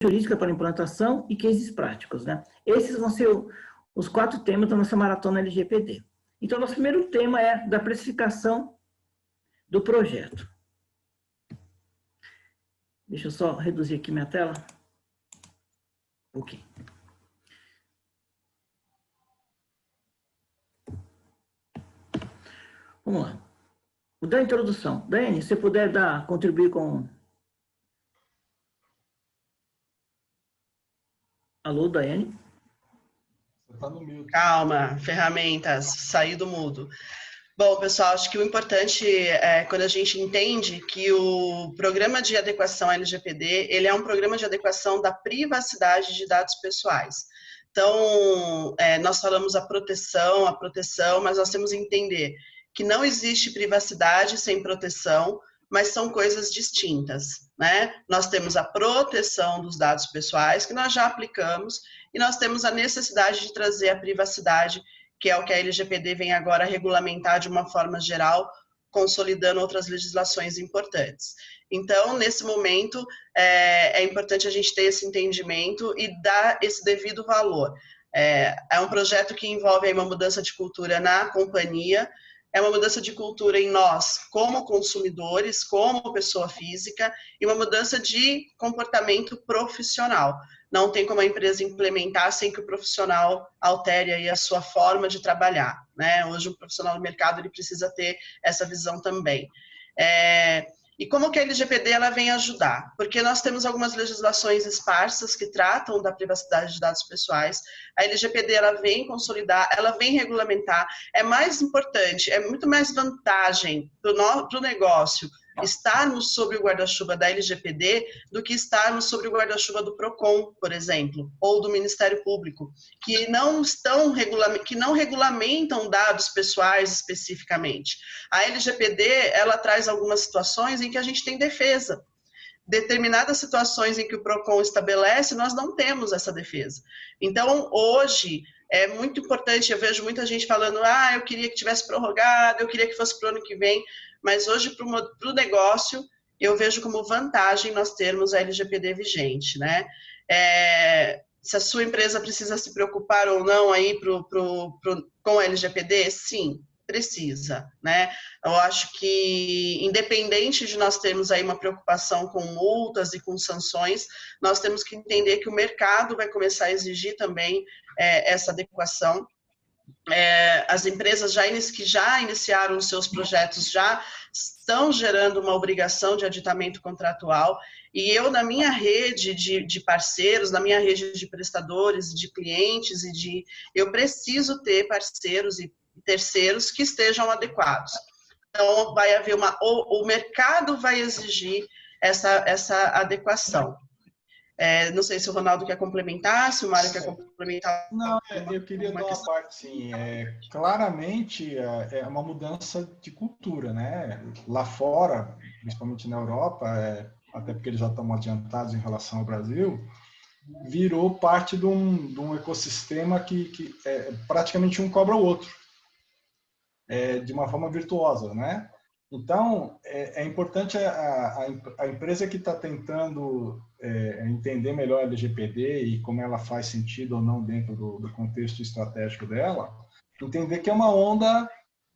jurídica para implantação e cases práticos, né? Esses vão ser os 4 temas da nossa maratona LGPD. Então, nosso primeiro tema é da precificação do projeto. Deixa eu só reduzir aqui minha tela. Ok. Vamos lá. Vou dar a introdução. Daiane, se você puder contribuir com... Alô, Daiane? Você está no mute. Calma, ferramentas, sair do mudo. Bom, pessoal, acho que o importante é quando a gente entende que o programa de adequação LGPD, ele é um programa de adequação da privacidade de dados pessoais. Então, nós falamos a proteção, mas nós temos que entender que não existe privacidade sem proteção, mas são coisas distintas, né? Nós temos a proteção dos dados pessoais, que nós já aplicamos, e nós temos a necessidade de trazer a privacidade, que é o que a LGPD vem agora regulamentar de uma forma geral, consolidando outras legislações importantes. Então, nesse momento, é importante a gente ter esse entendimento e dar esse devido valor. É um projeto que envolve aí uma mudança de cultura na companhia, é uma mudança de cultura em nós, como consumidores, como pessoa física, e uma mudança de comportamento profissional. Não tem como a empresa implementar sem que o profissional altere aí a sua forma de trabalhar, né? Hoje, o profissional do mercado ele precisa ter essa visão também. E como que a LGPD ela vem ajudar? Porque nós temos algumas legislações esparsas que tratam da privacidade de dados pessoais. A LGPD ela vem consolidar, ela vem regulamentar. É mais importante, é muito mais vantagem para o negócio estarmos sob o guarda-chuva da LGPD do que estarmos sob o guarda-chuva do PROCON, por exemplo, ou do Ministério Público, que não regulamentam dados pessoais especificamente. A LGPD, ela traz algumas situações em que a gente tem defesa. Determinadas situações em que o PROCON estabelece, nós não temos essa defesa. Então, hoje, é muito importante, eu vejo muita gente falando, eu queria que tivesse prorrogado, eu queria que fosse para o ano que vem, mas hoje, para o negócio, eu vejo como vantagem nós termos a LGPD vigente, né? Se a sua empresa precisa se preocupar ou não aí com a LGPD, sim, precisa, né? Eu acho que, independente de nós termos aí uma preocupação com multas e com sanções, nós temos que entender que o mercado vai começar a exigir também essa adequação. As empresas que já iniciaram os seus projetos já estão gerando uma obrigação de aditamento contratual, e eu, na minha rede de parceiros, na minha rede de prestadores, de clientes, eu preciso ter parceiros e terceiros que estejam adequados. Então, vai haver o mercado vai exigir essa adequação. Não sei se o Ronaldo quer complementar, se o Mário quer complementar. Não, eu queria dar uma parte, sim. Claramente, é uma mudança de cultura, né? Lá fora, principalmente na Europa, até porque eles já estão adiantados em relação ao Brasil, virou parte de um ecossistema que praticamente um cobra o outro, de uma forma virtuosa, né? Então, é importante a empresa que está tentando entender melhor a LGPD e como ela faz sentido ou não dentro do contexto estratégico dela, entender que é uma onda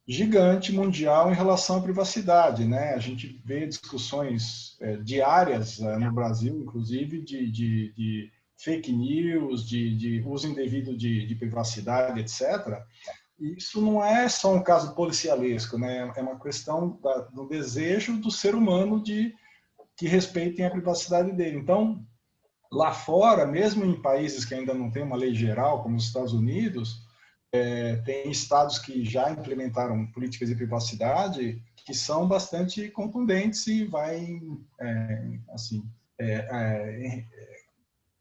gigante mundial em relação à privacidade, né? A gente vê discussões diárias no Brasil, inclusive, de fake news, de uso indevido de privacidade, etc., isso não é só um caso policialesco, né? É uma questão do desejo do ser humano que respeitem a privacidade dele. Então, lá fora, mesmo em países que ainda não têm uma lei geral, como os Estados Unidos, tem estados que já implementaram políticas de privacidade que são bastante contundentes e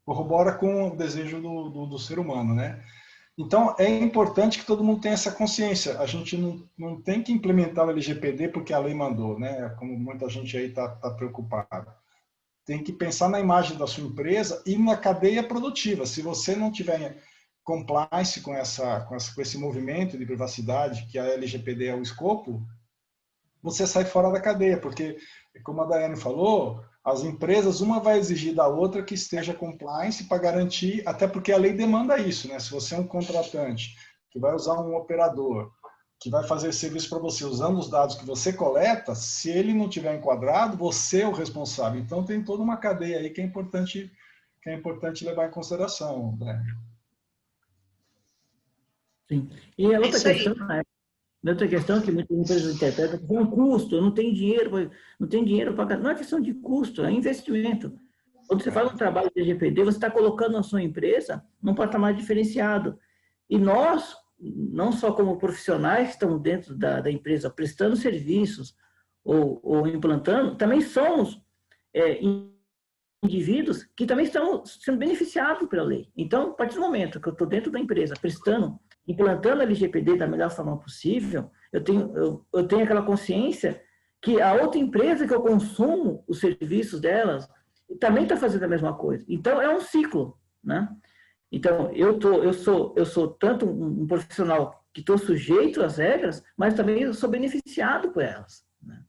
corrobora com o desejo do ser humano, né? Então, é importante que todo mundo tenha essa consciência. A gente não tem que implementar o LGPD porque a lei mandou, né? Como muita gente aí está preocupada. Tem que pensar na imagem da sua empresa e na cadeia produtiva. Se você não tiver compliance com esse movimento de privacidade, que a LGPD é o escopo, você sai fora da cadeia, porque, como a Daiane falou, as empresas, uma vai exigir da outra que esteja compliance para garantir, até porque a lei demanda isso, né? Se você é um contratante que vai usar um operador, que vai fazer serviço para você usando os dados que você coleta, se ele não tiver enquadrado, você é o responsável. Então tem toda uma cadeia aí que é importante levar em consideração, né? Sim. E a outra questão que muitas empresas interpretam é um custo, eu não tenho dinheiro para... Não é questão de custo, é investimento. Quando você faz um trabalho de LGPD, você está colocando a sua empresa num patamar diferenciado. E nós, não só como profissionais que estamos dentro da empresa prestando serviços ou implantando, também somos indivíduos que também estão sendo beneficiados pela lei. Então, a partir do momento que eu estou dentro da empresa implantando a LGPD da melhor forma possível, eu tenho aquela consciência que a outra empresa que eu consumo os serviços delas também está fazendo a mesma coisa. Então, é um ciclo, né? Então, eu sou tanto um profissional que estou sujeito às regras, mas também eu sou beneficiado por elas, né?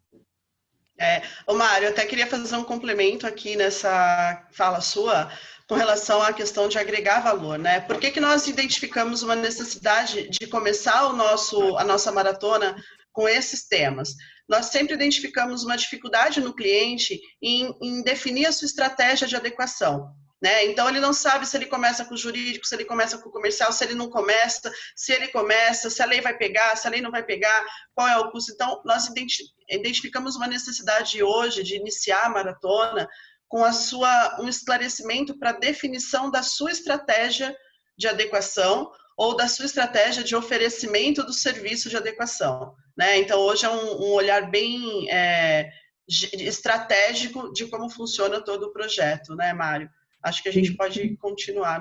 Ô Mário, eu até queria fazer um complemento aqui nessa fala sua, com relação à questão de agregar valor, né? Por que nós identificamos uma necessidade de começar a nossa maratona com esses temas? Nós sempre identificamos uma dificuldade no cliente em definir a sua estratégia de adequação, né? Então, ele não sabe se ele começa com o jurídico, se ele começa com o comercial, se ele não começa, se ele começa, se a lei vai pegar, se a lei não vai pegar, qual é o custo. Então, nós identificamos uma necessidade hoje de iniciar a maratona com um esclarecimento para a definição da sua estratégia de adequação ou da sua estratégia de oferecimento do serviço de adequação, né? Então, hoje é um olhar bem estratégico de como funciona todo o projeto, né, Mário? Acho que a gente pode continuar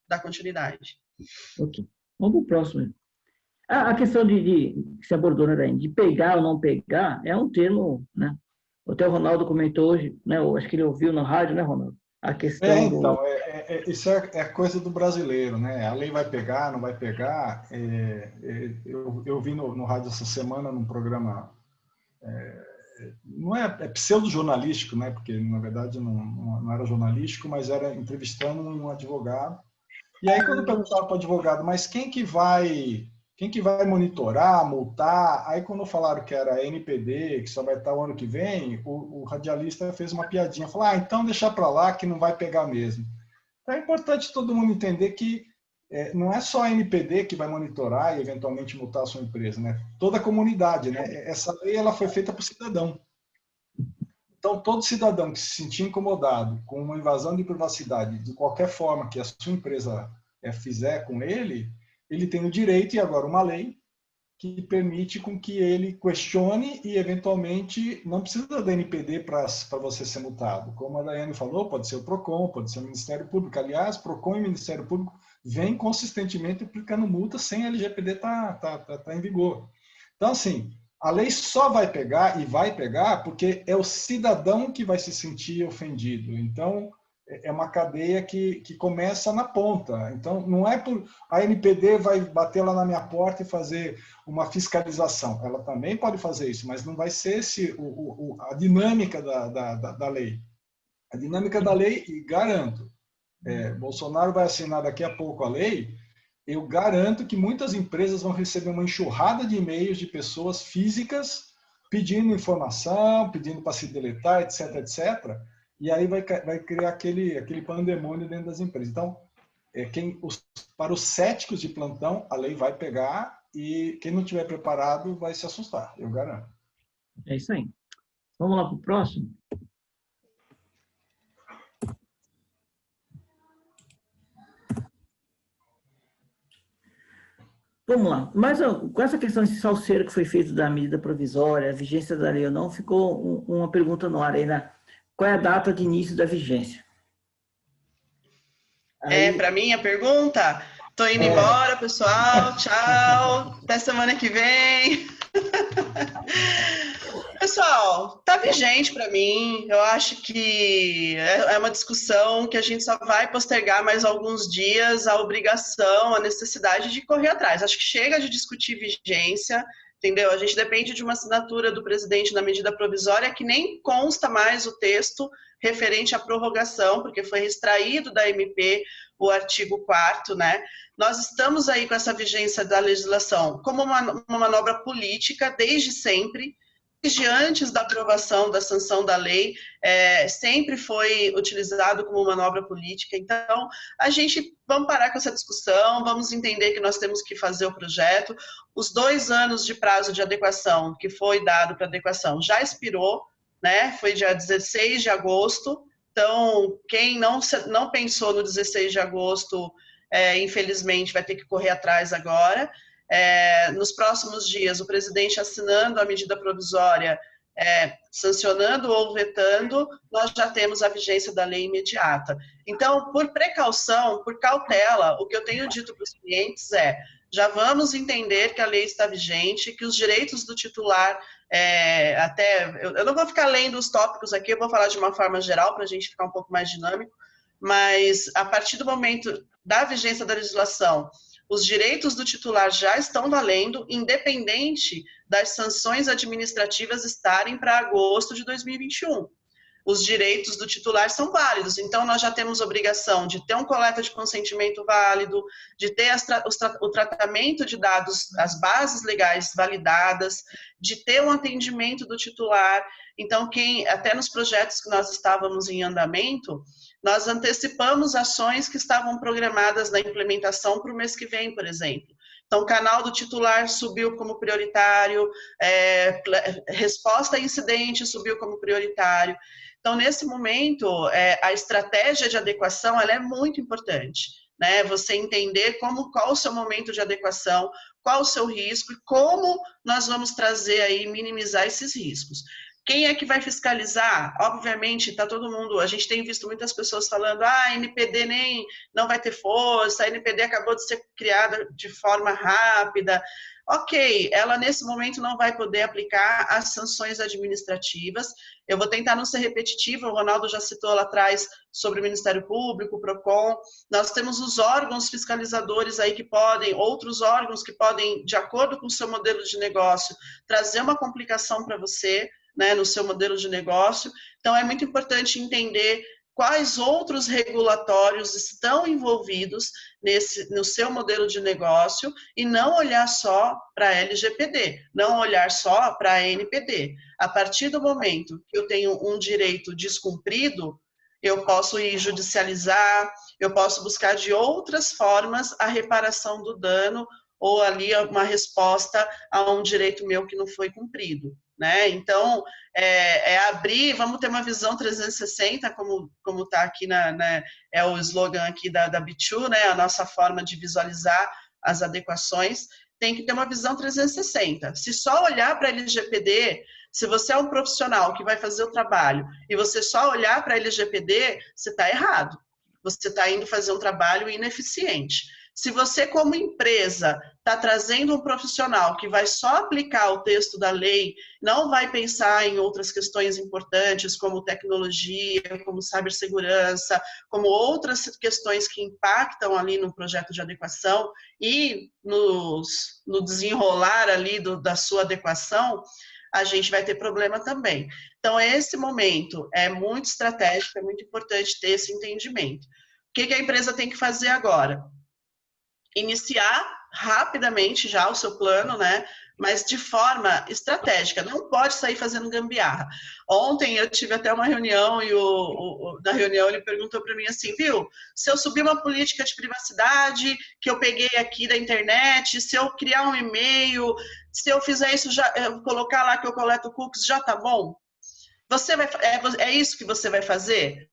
dar continuidade. Ok. Vamos para o próximo. A questão que se abordou, né, de pegar ou não pegar, é um termo, né? Até o Ronaldo comentou hoje, né? Acho que ele ouviu no rádio, né, Ronaldo? A questão então, isso é coisa do brasileiro, né? A lei vai pegar, não vai pegar. Eu vi no rádio essa semana, num programa, não é pseudo-jornalístico, né? Porque, na verdade, não era jornalístico, mas era entrevistando um advogado. E aí, quando eu perguntava para o advogado, mas quem que vai monitorar, multar? Aí, quando falaram que era NPD, que só vai estar o ano que vem, o radialista fez uma piadinha. Falou, então deixa para lá que não vai pegar mesmo. Então, é importante todo mundo entender que não é só a NPD que vai monitorar e, eventualmente, multar a sua empresa, né? Toda a comunidade, né? Essa lei ela foi feita para o cidadão. Então, todo cidadão que se sentir incomodado com uma invasão de privacidade, de qualquer forma que a sua empresa fizer com ele tem o direito, e agora uma lei, que permite com que ele questione e, eventualmente, não precisa da NPD para você ser multado. Como a Daiane falou, pode ser o PROCON, pode ser o Ministério Público. Aliás, PROCON e Ministério Público vêm consistentemente aplicando multa sem a LGPD tá em vigor. Então, assim, a lei só vai pegar, e vai pegar, porque é o cidadão que vai se sentir ofendido. Então, é uma cadeia que começa na ponta. Então, não é por a NPD vai bater lá na minha porta e fazer uma fiscalização. Ela também pode fazer isso, mas não vai ser a dinâmica da lei. A dinâmica da lei, e garanto, Bolsonaro vai assinar daqui a pouco a lei, eu garanto que muitas empresas vão receber uma enxurrada de e-mails de pessoas físicas pedindo informação, pedindo para se deletar, etc., etc., e aí vai criar aquele pandemônio dentro das empresas. Então, para os céticos de plantão, a lei vai pegar, e quem não estiver preparado vai se assustar, eu garanto. É isso aí. Vamos lá para o próximo? Vamos lá. Mas com essa questão de salseiro que foi feito da medida provisória, a vigência da lei ou não, ficou uma pergunta no ar aí, né? Qual é a data de início da vigência? Para mim a pergunta? Tô indo embora, pessoal. Tchau. Até semana que vem. Pessoal, tá vigente para mim. Eu acho que é uma discussão que a gente só vai postergar mais alguns dias, a obrigação, a necessidade de correr atrás. Acho que chega de discutir vigência, entendeu? A gente depende de uma assinatura do presidente na medida provisória que nem consta mais o texto referente à prorrogação, porque foi extraído da MP o artigo 4º, né? Nós estamos aí com essa vigência da legislação como uma manobra política desde sempre, desde antes da aprovação, da sanção da lei, sempre foi utilizado como manobra política. Então, vamos parar com essa discussão, vamos entender que nós temos que fazer o projeto. Os 2 anos de prazo de adequação que foi dado para adequação já expirou, né? Foi dia 16 de agosto. Então, quem não pensou no 16 de agosto, infelizmente, vai ter que correr atrás agora. Nos próximos dias, o presidente assinando a medida provisória, sancionando ou vetando, nós já temos a vigência da lei imediata. Então, por precaução, por cautela, o que eu tenho dito para os clientes já vamos entender que a lei está vigente, que os direitos do titular, eu não vou ficar lendo os tópicos aqui, eu vou falar de uma forma geral para a gente ficar um pouco mais dinâmico, mas a partir do momento da vigência da legislação, os direitos do titular já estão valendo, independente das sanções administrativas estarem para agosto de 2021. Os direitos do titular são válidos, então nós já temos obrigação de ter um coleta de consentimento válido, de ter o tratamento de dados, as bases legais validadas, de ter um atendimento do titular. Então, até nos projetos que nós estávamos em andamento, nós antecipamos ações que estavam programadas na implementação para o mês que vem, por exemplo. Então, o canal do titular subiu como prioritário, resposta a incidente subiu como prioritário. Então, nesse momento, a estratégia de adequação ela é muito importante, né? Você entender qual o seu momento de adequação, qual o seu risco e como nós vamos trazer aí, minimizar esses riscos. Quem é que vai fiscalizar? Obviamente, está todo mundo... A gente tem visto muitas pessoas falando a NPD não vai ter força, a NPD acabou de ser criada de forma rápida. Ok, ela nesse momento não vai poder aplicar as sanções administrativas. Eu vou tentar não ser repetitiva, o Ronaldo já citou lá atrás sobre o Ministério Público, o PROCON. Nós temos os órgãos fiscalizadores aí outros órgãos que podem, de acordo com o seu modelo de negócio, trazer uma complicação para você, né, no seu modelo de negócio. Então, é muito importante entender quais outros regulatórios estão envolvidos no seu modelo de negócio e não olhar só para a LGPD, não olhar só para a NPD. A partir do momento que eu tenho um direito descumprido, eu posso ir judicializar, eu posso buscar de outras formas a reparação do dano ou ali uma resposta a um direito meu que não foi cumprido, né? Então, abrir, vamos ter uma visão 360, como está aqui, é o slogan aqui da B2, né? A nossa forma de visualizar as adequações, tem que ter uma visão 360. Se só olhar para a LGPD, se você é um profissional que vai fazer o trabalho e você só olhar para a LGPD, você está errado. Você está indo fazer um trabalho ineficiente. Se você, como empresa, está trazendo um profissional que vai só aplicar o texto da lei, não vai pensar em outras questões importantes, como tecnologia, como cibersegurança, como outras questões que impactam ali no projeto de adequação e no desenrolar ali da sua adequação, a gente vai ter problema também. Então, esse momento é muito estratégico, é muito importante ter esse entendimento. O que a empresa tem que fazer agora? Iniciar rapidamente já o seu plano, né? Mas de forma estratégica, não pode sair fazendo gambiarra. Ontem eu tive até uma reunião e na reunião ele perguntou para mim assim, viu, se eu subir uma política de privacidade que eu peguei aqui da internet, se eu criar um e-mail, se eu fizer isso, colocar lá que eu coleto cookies, já tá bom? É isso que você vai fazer?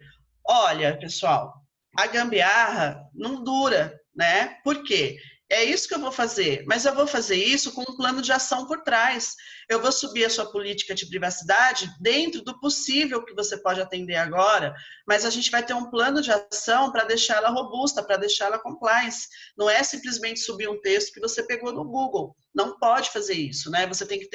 Olha, pessoal, a gambiarra não dura, né? Por quê? É isso que eu vou fazer, mas eu vou fazer isso com um plano de ação por trás. Eu vou subir a sua política de privacidade dentro do possível que você pode atender agora, mas a gente vai ter um plano de ação para deixar ela robusta, para deixar ela compliance. Não é simplesmente subir um texto que você pegou no Google. Não pode fazer isso, né? Você tem que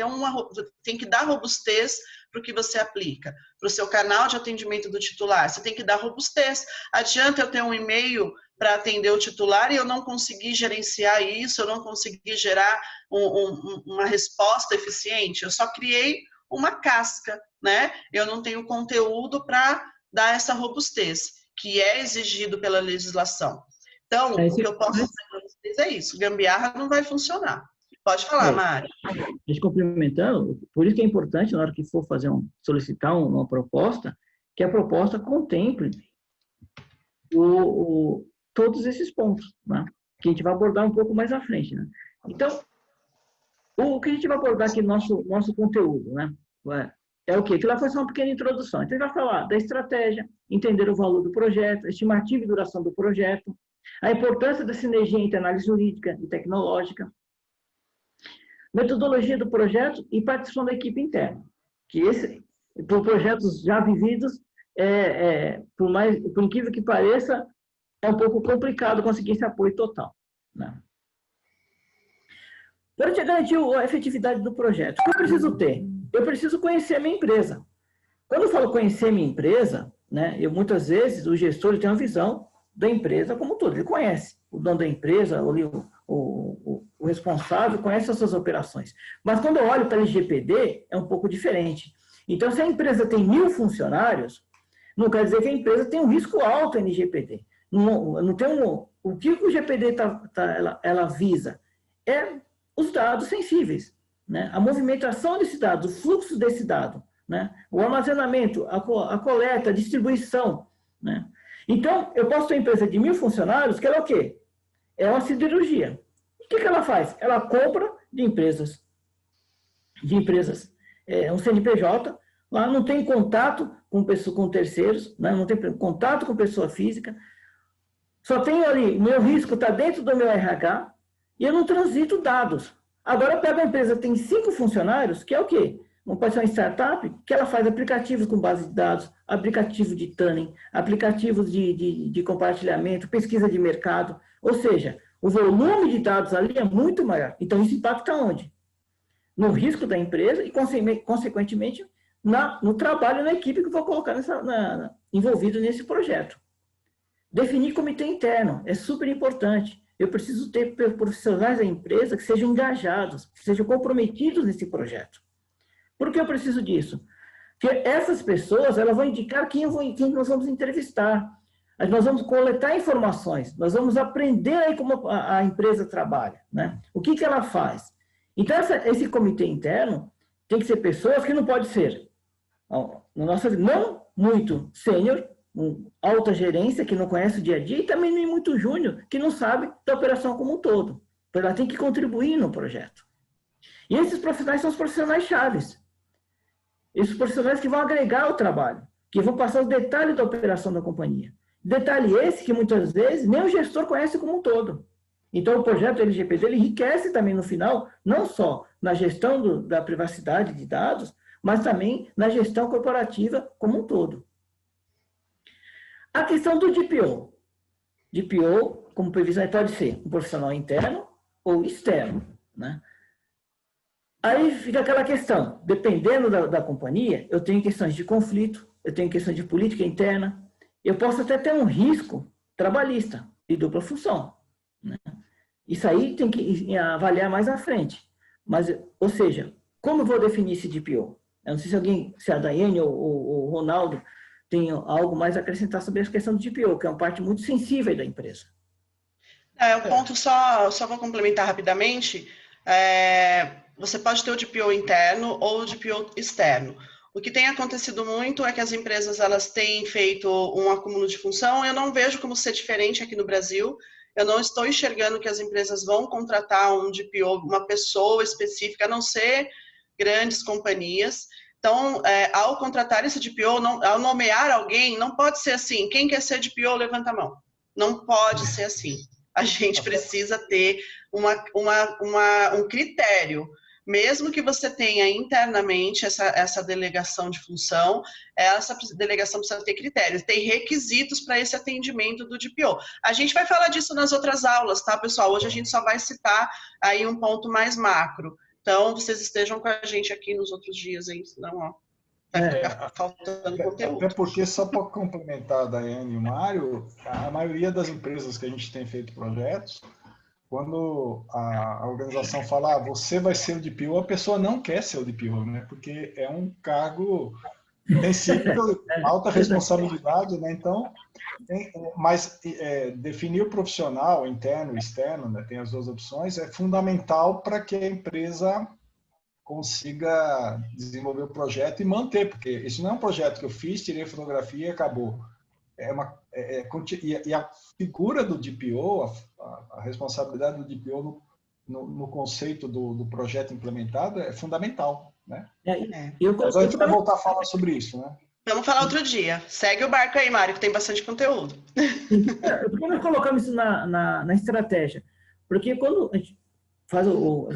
tem que dar robustez para o que você aplica, para o seu canal de atendimento do titular. Você tem que dar robustez. Adianta eu ter um e-mail para atender o titular e eu não consegui gerenciar isso, eu não consegui gerar uma resposta eficiente, eu só criei uma casca, né? Eu não tenho conteúdo para dar essa robustez, que é exigido pela legislação. Então, o que eu posso dizer para vocês é isso, gambiarra não vai funcionar. Pode falar, Mari. Complementando, por isso que é importante, na hora que for solicitar uma proposta, que a proposta contemple todos esses pontos, né? Que a gente vai abordar um pouco mais à frente, né? Então, o que a gente vai abordar aqui no nosso conteúdo, né? É o quê? Que lá foi só uma pequena introdução. Então, a gente vai falar da estratégia, entender o valor do projeto, estimativa e duração do projeto, a importância da sinergia entre análise jurídica e tecnológica, metodologia do projeto e participação da equipe interna. Que por projetos já vividos, por incrível que pareça, é um pouco complicado conseguir esse apoio total, né? Para te garantir a efetividade do projeto, o que eu preciso ter? Eu preciso conhecer a minha empresa. Quando eu falo conhecer a minha empresa, né, muitas vezes o gestor tem uma visão da empresa como um todo, ele conhece o dono da empresa, o responsável, conhece as suas operações. Mas quando eu olho para a LGPD, é um pouco diferente. Então, se a empresa tem 1.000 funcionários, não quer dizer que a empresa tem um risco alto em LGPD. Não tem o que o GPD ela visa? É os dados sensíveis, né? A movimentação desse dado, o fluxo desse dado, né? O armazenamento, a coleta, a distribuição, né? Então, eu posso ter uma empresa de 1.000 funcionários, que ela é o quê? É uma siderurgia. O que ela faz? Ela compra de empresas, um CNPJ, lá não tem contato com terceiros, né? Não tem contato com pessoa física, só tem ali, o meu risco está dentro do meu RH, e eu não transito dados. Agora, eu pego a empresa que tem 5 funcionários, que é o quê? Não pode ser uma startup, que ela faz aplicativos com base de dados, aplicativo de tuning, aplicativos de compartilhamento, pesquisa de mercado. Ou seja, o volume de dados ali é muito maior. Então, isso impacta onde? No risco da empresa e, consequentemente, no trabalho na equipe que eu vou colocar envolvido nesse projeto. Definir comitê interno é super importante. Eu preciso ter profissionais da empresa que sejam engajados, que sejam comprometidos nesse projeto. Por que eu preciso disso? Porque essas pessoas elas vão indicar quem nós vamos entrevistar. Nós vamos coletar informações, nós vamos aprender aí como a empresa trabalha, né? O que ela faz. Então, esse comitê interno tem que ser pessoas que não pode ser, não muito sênior, alta gerência, que não conhece o dia a dia, e também nem muito júnior, que não sabe da operação como um todo. Ela tem que contribuir no projeto. E esses profissionais são os profissionais chaves. Esses profissionais que vão agregar o trabalho, que vão passar os detalhes da operação da companhia. Detalhe esse que, muitas vezes, nem o gestor conhece como um todo. Então, o projeto LGPD ele enriquece também no final, não só na gestão da privacidade de dados, mas também na gestão corporativa como um todo. A questão do DPO. DPO, como previsão, pode ser um profissional interno ou externo, né? Aí fica aquela questão, dependendo da companhia, eu tenho questões de conflito, eu tenho questões de política interna, eu posso até ter um risco trabalhista de dupla função, né? Isso aí tem que avaliar mais à frente. Mas, ou seja, como eu vou definir esse DPO? Eu não sei se a Daiane ou o Ronaldo tem algo mais a acrescentar sobre essa questão do DPO, que é uma parte muito sensível da empresa. O ponto, só vou complementar rapidamente, você pode ter o DPO interno ou o DPO externo. O que tem acontecido muito é que as empresas elas têm feito um acúmulo de função. Eu não vejo como ser diferente aqui no Brasil. Eu não estou enxergando que as empresas vão contratar um DPO, uma pessoa específica, a não ser grandes companhias. Então, ao contratar esse DPO, ao nomear alguém, não pode ser assim. Quem quer ser DPO, levanta a mão. Não pode ser assim. A gente precisa ter um critério. Mesmo que você tenha internamente essa delegação de função, essa delegação precisa ter critérios, ter requisitos para esse atendimento do DPO. A gente vai falar disso nas outras aulas, tá, pessoal? Hoje a gente só vai citar aí um ponto mais macro. Então, vocês estejam com a gente aqui nos outros dias, hein? Senão, vai ficar faltando conteúdo. Até porque, só para complementar a Daiane e o Mário, a maioria das empresas que a gente tem feito projetos, quando a organização fala, você vai ser o DPO, a pessoa não quer ser o DPO, né? Porque é um cargo sensível, alta responsabilidade, né? Então, mas definir o profissional interno e externo, né? Tem as duas opções, é fundamental para que a empresa consiga desenvolver o projeto e manter, porque isso não é um projeto que eu fiz, tirei fotografia e acabou. E a figura do DPO, a responsabilidade do DPO no conceito do projeto implementado é fundamental, né? Mas a gente vai voltar a falar sobre isso, né? Vamos falar outro dia. Segue o barco aí, Mário, que tem bastante conteúdo. Por que nós colocamos isso na estratégia? Porque quando a gente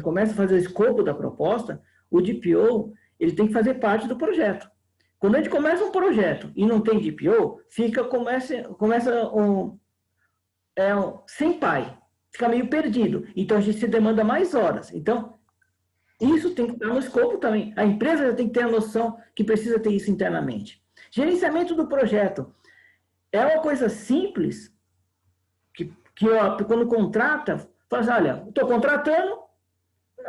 começa a fazer o escopo da proposta, o DPO ele tem que fazer parte do projeto. Quando a gente começa um projeto e não tem DPO, começa sem pai, fica meio perdido. Então, a gente se demanda mais horas. Então, isso tem que estar no escopo também. A empresa já tem que ter a noção que precisa ter isso internamente. Gerenciamento do projeto é uma coisa simples que quando contrata, fala assim, olha, estou contratando,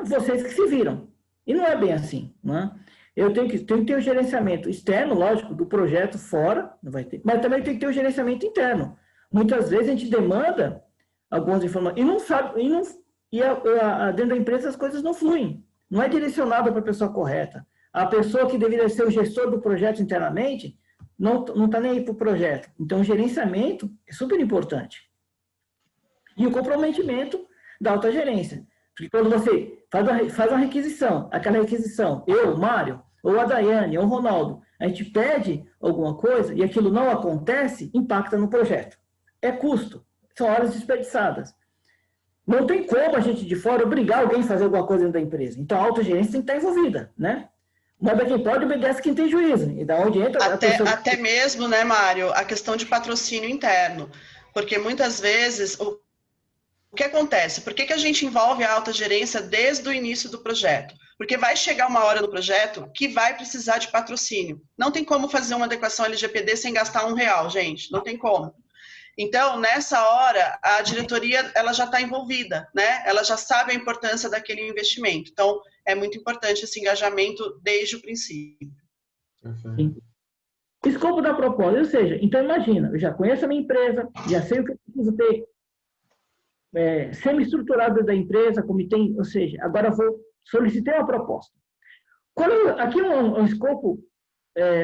vocês que se viram. E não é bem assim, né? Eu tenho que ter o gerenciamento externo, lógico, do projeto fora, não vai ter, mas também tem que ter o gerenciamento interno. Muitas vezes a gente demanda algumas informações e não sabe, dentro da empresa as coisas não fluem, não é direcionado para a pessoa correta. A pessoa que deveria ser o gestor do projeto internamente não está nem aí para o projeto. Então, o gerenciamento é super importante. E o comprometimento da alta gerência. Porque quando você faz uma requisição, aquela requisição, eu, Mário, ou a Daiane, ou o Ronaldo, a gente pede alguma coisa e aquilo não acontece, impacta no projeto. É custo, são horas desperdiçadas. Não tem como a gente de fora obrigar alguém a fazer alguma coisa dentro da empresa. Então, a autogerência tem que estar envolvida, né? Manda quem pode, obedece quem tem juízo. E da onde entra... Até mesmo, né, Mário, a questão de patrocínio interno. Porque muitas vezes... O que acontece? Por que a gente envolve a alta gerência desde o início do projeto? Porque vai chegar uma hora no projeto que vai precisar de patrocínio. Não tem como fazer uma adequação LGPD sem gastar R$1, gente. Não tem como. Então, nessa hora, a diretoria ela já está envolvida, né? Ela já sabe a importância daquele investimento. Então, é muito importante esse engajamento desde o princípio. Sim. Escopo da proposta, ou seja, então imagina, eu já conheço a minha empresa, já sei o que eu preciso ter semi-estruturado da empresa, como tem, ou seja, agora vou solicitar uma proposta. Aqui é um escopo,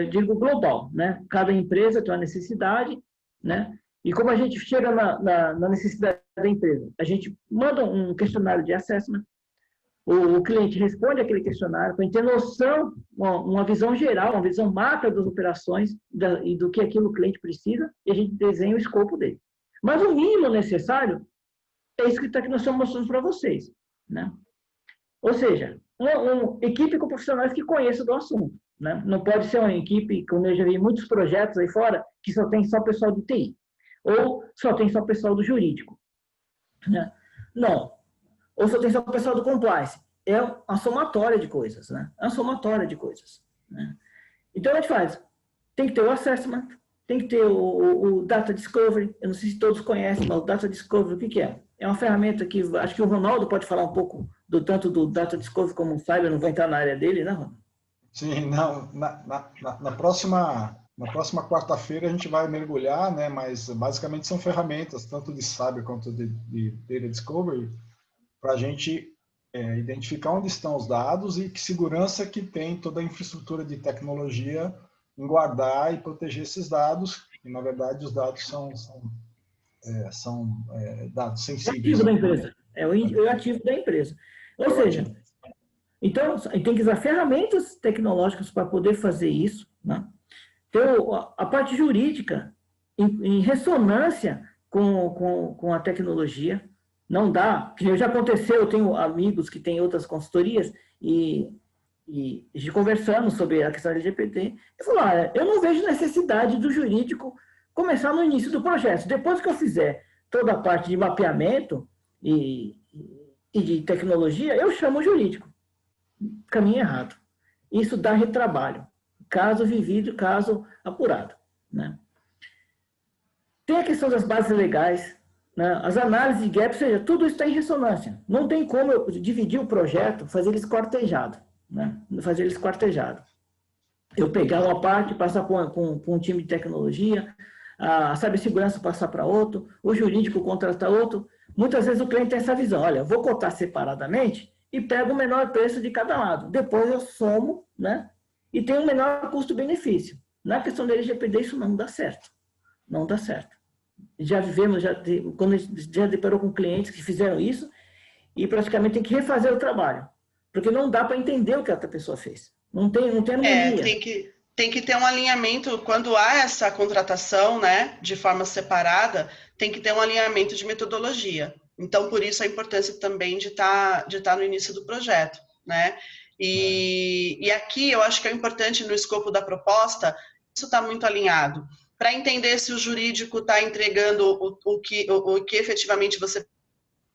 digo, global, né? Cada empresa tem uma necessidade, né? E como a gente chega na necessidade da empresa? A gente manda um questionário de assessment, o cliente responde aquele questionário para a gente ter noção, uma visão geral, uma visão macro das operações e do que aquilo o cliente precisa, e a gente desenha o escopo dele. Mas o mínimo necessário é isso que nós estamos mostrando para vocês, né? Ou seja, uma equipe com profissionais que conheçam do assunto, né? Não pode ser uma equipe, como eu já vi muitos projetos aí fora, que só tem só pessoal do TI, ou só tem só pessoal do jurídico, né? Não. Ou só tem só pessoal do compliance. É uma somatória de coisas, né? É uma somatória de coisas, né? Então, a gente faz. Tem que ter o assessment, tem que ter o Data Discovery. Eu não sei se todos conhecem, mas o Data Discovery, o que é? É uma ferramenta que, acho que o Ronaldo pode falar um pouco tanto do Data Discovery como o Cyber, não vai entrar na área dele, né, Ronaldo? Sim, não, na próxima quarta-feira a gente vai mergulhar, né, mas basicamente são ferramentas, tanto de Cyber quanto de Data Discovery, para a gente identificar onde estão os dados e que segurança que tem toda a infraestrutura de tecnologia em guardar e proteger esses dados, e na verdade os dados são dados sensíveis. É o ativo da empresa. É o ativo da empresa. Ou seja, então, tem que usar ferramentas tecnológicas para poder fazer isso, né? Então, a parte jurídica, em ressonância com a tecnologia, não dá, porque já aconteceu, eu tenho amigos que têm outras consultorias e a gente conversando sobre a questão da LGPD, eu falo, eu não vejo necessidade do jurídico começar no início do projeto. Depois que eu fizer toda a parte de mapeamento e de tecnologia, eu chamo o jurídico. Caminho errado. Isso dá retrabalho. caso vivido, caso apurado, né? Tem a questão das bases legais, né? As análises de gap, ou seja, tudo isso está em ressonância. Não tem como eu dividir o projeto, fazer ele esquartejado, né? Fazer ele esquartejado. Eu pegar uma parte, passar para um time de tecnologia, a cibersegurança passar para outro, o jurídico contratar outro. Muitas vezes o cliente tem essa visão, olha, vou cotar separadamente e pego o menor preço de cada lado. Depois eu somo, né? E tenho um menor custo-benefício. Na questão da LGPD, isso não dá certo. Não dá certo. Já vivemos, quando a gente já deparou com clientes que fizeram isso e praticamente tem que refazer o trabalho. Porque não dá para entender o que a outra pessoa fez. Não tem harmonia. Tem que ter um alinhamento, quando há essa contratação, né, de forma separada, tem que ter um alinhamento de metodologia. Então, por isso a importância também de estar no início do projeto, né? E aqui eu acho que é importante no escopo da proposta, isso está muito alinhado, para entender se o jurídico está entregando o que efetivamente você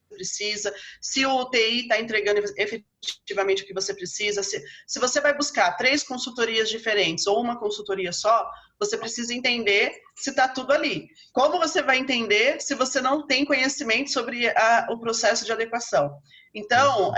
precisa, se o TI está entregando efetivamente o que você precisa, se você vai buscar 3 consultorias diferentes ou uma consultoria só, você precisa entender se está tudo ali. Como você vai entender se você não tem conhecimento sobre o processo de adequação? Então,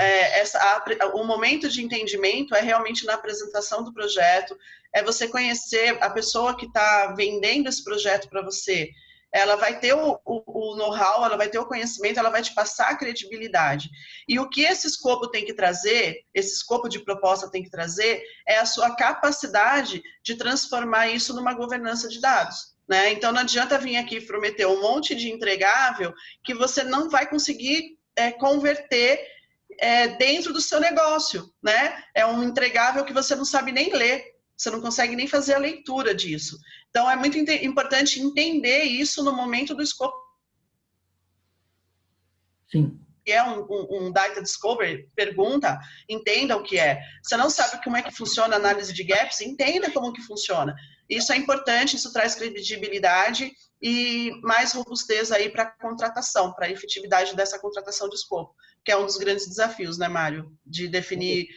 o momento de entendimento é realmente na apresentação do projeto, é você conhecer a pessoa que está vendendo esse projeto para você. Ela vai ter o know-how, ela vai ter o conhecimento, ela vai te passar a credibilidade. E o que esse escopo tem que trazer, esse escopo de proposta tem que trazer, é a sua capacidade de transformar isso numa governança de dados, né? Então, não adianta vir aqui prometer um monte de entregável que você não vai conseguir converter dentro do seu negócio, né? É um entregável que você não sabe nem ler. Você não consegue nem fazer a leitura disso. Então, é muito importante entender isso no momento do escopo. Sim. Que é um Data Discovery, pergunta, entenda o que é. Você não sabe como é que funciona a análise de gaps, entenda como que funciona. Isso é importante, isso traz credibilidade e mais robustez aí para a contratação, para a efetividade dessa contratação de escopo, que é um dos grandes desafios, né, Mário? De definir,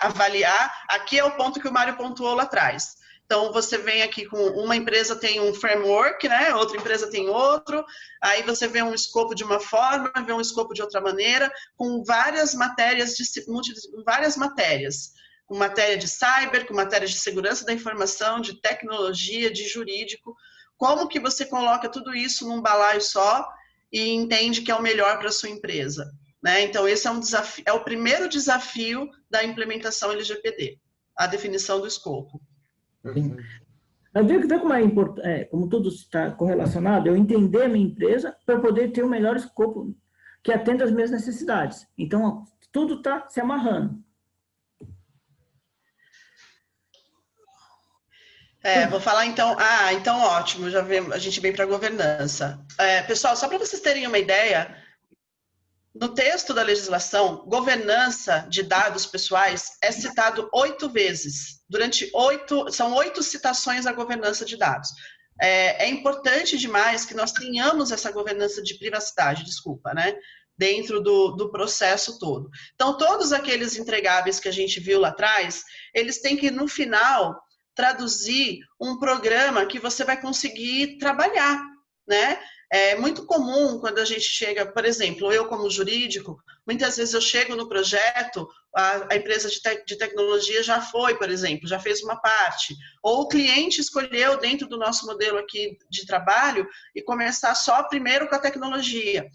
avaliar. Aqui é o ponto que o Mário pontuou lá atrás. Então, você vem aqui com uma empresa tem um framework, né? Outra empresa tem outro, aí você vê um escopo de uma forma, vê um escopo de outra maneira, com várias matérias, com matéria de cyber, com matéria de segurança da informação, de tecnologia, de jurídico. Como que você coloca tudo isso num balaio só e entende que é o melhor para a sua empresa, né? Então, esse é um desafio, é o primeiro desafio da implementação LGPD, a definição do escopo. Sim. Vê como é importante, como tudo está correlacionado, eu entender a minha empresa para poder ter o melhor escopo que atenda às minhas necessidades. Então, tudo está se amarrando. Vou falar então. Então ótimo, já vemos, a gente vem para a governança. Pessoal, só para vocês terem uma ideia, no texto da legislação, governança de dados pessoais é citado 8 vezes. São 8 citações à governança de dados. É importante demais que nós tenhamos essa governança de privacidade, né? Dentro do processo todo. Então, todos aqueles entregáveis que a gente viu lá atrás, eles têm que, no final, traduzir um programa que você vai conseguir trabalhar, né? É muito comum quando a gente chega, por exemplo, eu como jurídico, muitas vezes eu chego no projeto, a empresa de tecnologia já foi, por exemplo, já fez uma parte, ou o cliente escolheu dentro do nosso modelo aqui de trabalho e começar só primeiro com a tecnologia.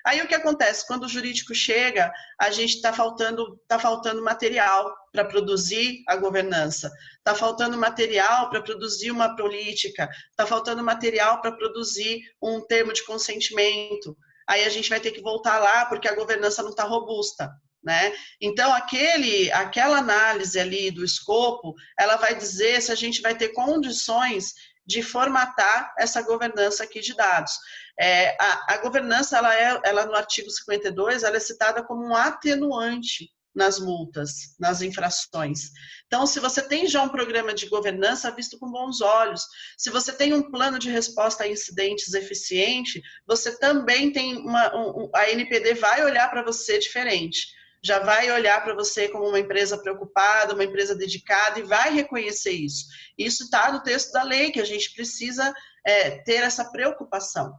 Aí o que acontece? Quando o jurídico chega, a gente está faltando material para produzir a governança, está faltando material para produzir uma política, está faltando material para produzir um termo de consentimento. Aí a gente vai ter que voltar lá porque a governança não está robusta, né? Então, aquela análise ali do escopo, ela vai dizer se a gente vai ter condições de formatar essa governança aqui de dados. A governança, ela no artigo 52, ela é citada como um atenuante nas multas, nas infrações. Então, se você tem já um programa de governança visto com bons olhos, se você tem um plano de resposta a incidentes eficiente, você também tem a NPD vai olhar para você diferente. já vai olhar para você como uma empresa preocupada, uma empresa dedicada e vai reconhecer isso. Isso está no texto da lei, que a gente precisa ter essa preocupação.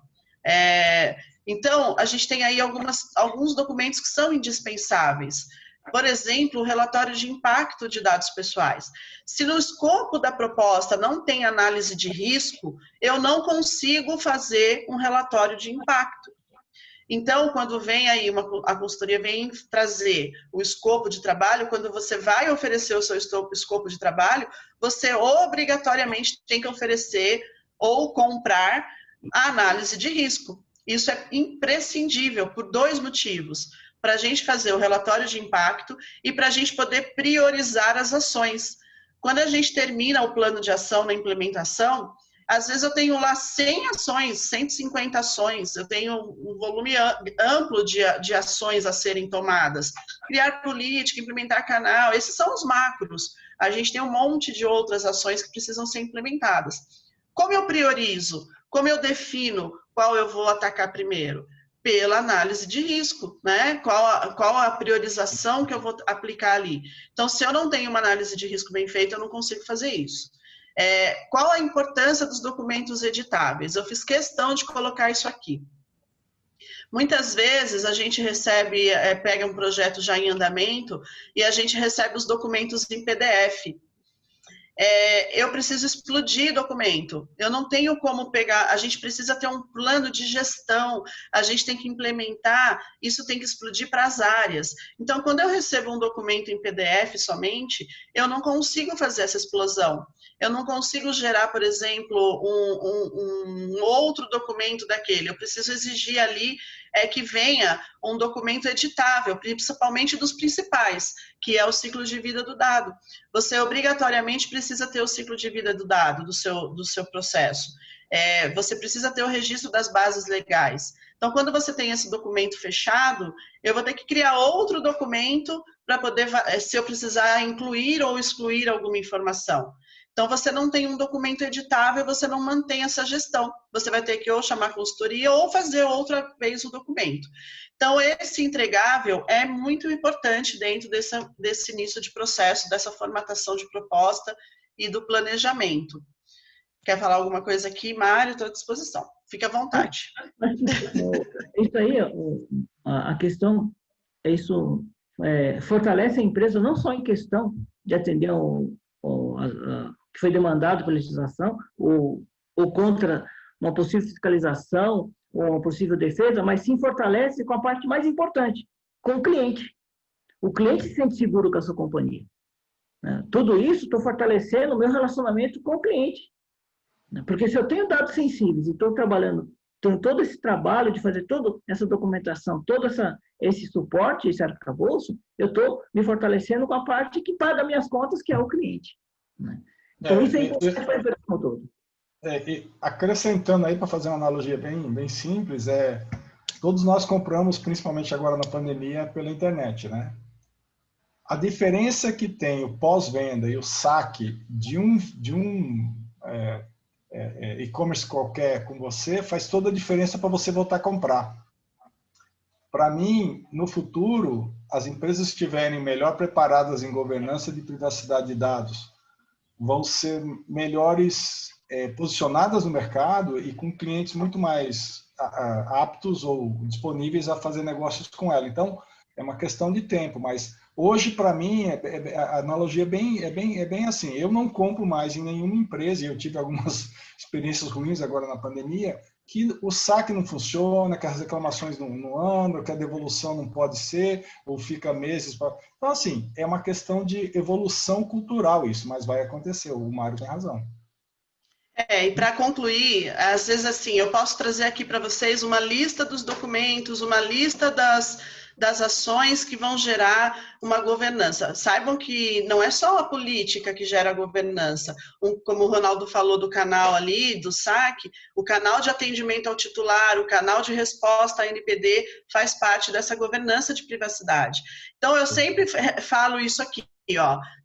Então, a gente tem aí alguns documentos que são indispensáveis. Por exemplo, o relatório de impacto de dados pessoais. Se no escopo da proposta não tem análise de risco, eu não consigo fazer um relatório de impacto. Então, quando vem aí, a consultoria vem trazer o escopo de trabalho, quando você vai oferecer o seu escopo de trabalho, você obrigatoriamente tem que oferecer ou comprar a análise de risco. Isso é imprescindível por 2 motivos. Para a gente fazer o relatório de impacto e para a gente poder priorizar as ações. Quando a gente termina o plano de ação na implementação, às vezes eu tenho lá 100 ações, 150 ações, eu tenho um volume amplo de ações a serem tomadas. Criar política, implementar canal, esses são os macros. A gente tem um monte de outras ações que precisam ser implementadas. Como eu priorizo? Como eu defino qual eu vou atacar primeiro? Pela análise de risco, né? Qual a priorização que eu vou aplicar ali? Então, se eu não tenho uma análise de risco bem feita, eu não consigo fazer isso. Qual a importância dos documentos editáveis? Eu fiz questão de colocar isso aqui. Muitas vezes a gente recebe, pega um projeto já em andamento e a gente recebe os documentos em PDF. Eu preciso explodir documento, eu não tenho como pegar, a gente precisa ter um plano de gestão, a gente tem que implementar, isso tem que explodir para as áreas. Então, quando eu recebo um documento em PDF somente, eu não consigo fazer essa explosão. Eu não consigo gerar, por exemplo, um outro documento daquele. Eu preciso exigir ali que venha um documento editável, principalmente dos principais, que é o ciclo de vida do dado. Você obrigatoriamente precisa ter o ciclo de vida do dado, do seu processo. Você precisa ter o registro das bases legais. Então, quando você tem esse documento fechado, eu vou ter que criar outro documento para poder, se eu precisar incluir ou excluir alguma informação. Então, você não tem um documento editável, você não mantém essa gestão. Você vai ter que ou chamar consultoria ou fazer outra vez o documento. Então, esse entregável é muito importante dentro desse início de processo, dessa formatação de proposta e do planejamento. Quer falar alguma coisa aqui, Mário? Estou à disposição. Fique à vontade. Isso aí, a questão, isso fortalece a empresa não só em questão de atender que foi demandado pela legislação, ou contra uma possível fiscalização, ou uma possível defesa, mas sim fortalece com a parte mais importante, com o cliente. O cliente se sente seguro com a sua companhia. Tudo isso estou fortalecendo o meu relacionamento com o cliente. Porque se eu tenho dados sensíveis e estou trabalhando, tenho todo esse trabalho de fazer toda essa documentação, todo esse suporte, esse arcabouço, eu estou me fortalecendo com a parte que paga minhas contas, que é o cliente. Então, isso é importante para a empresa como todo. Acrescentando aí, para fazer uma analogia bem simples, todos nós compramos, principalmente agora na pandemia, pela internet, né? A diferença que tem o pós-venda e o saque de um e-commerce qualquer com você faz toda a diferença para você voltar a comprar. Para mim, no futuro, as empresas que estiverem melhor preparadas em governança de privacidade de dados vão ser melhores posicionadas no mercado e com clientes muito mais aptos ou disponíveis a fazer negócios com ela. Então, é uma questão de tempo, mas hoje, para mim, a analogia é bem assim. Eu não compro mais em nenhuma empresa, e eu tive algumas experiências ruins agora na pandemia, que o saque não funciona, que as reclamações não andam, que a devolução não pode ser, ou fica meses. Então, assim, é uma questão de evolução cultural isso, mas vai acontecer, o Mário tem razão. E para concluir, às vezes assim, eu posso trazer aqui para vocês uma lista dos documentos, uma lista das ações que vão gerar uma governança. Saibam que não é só a política que gera a governança. Como o Ronaldo falou do canal ali, do SAC, o canal de atendimento ao titular, o canal de resposta à NPD faz parte dessa governança de privacidade. Então, eu sempre falo isso aqui.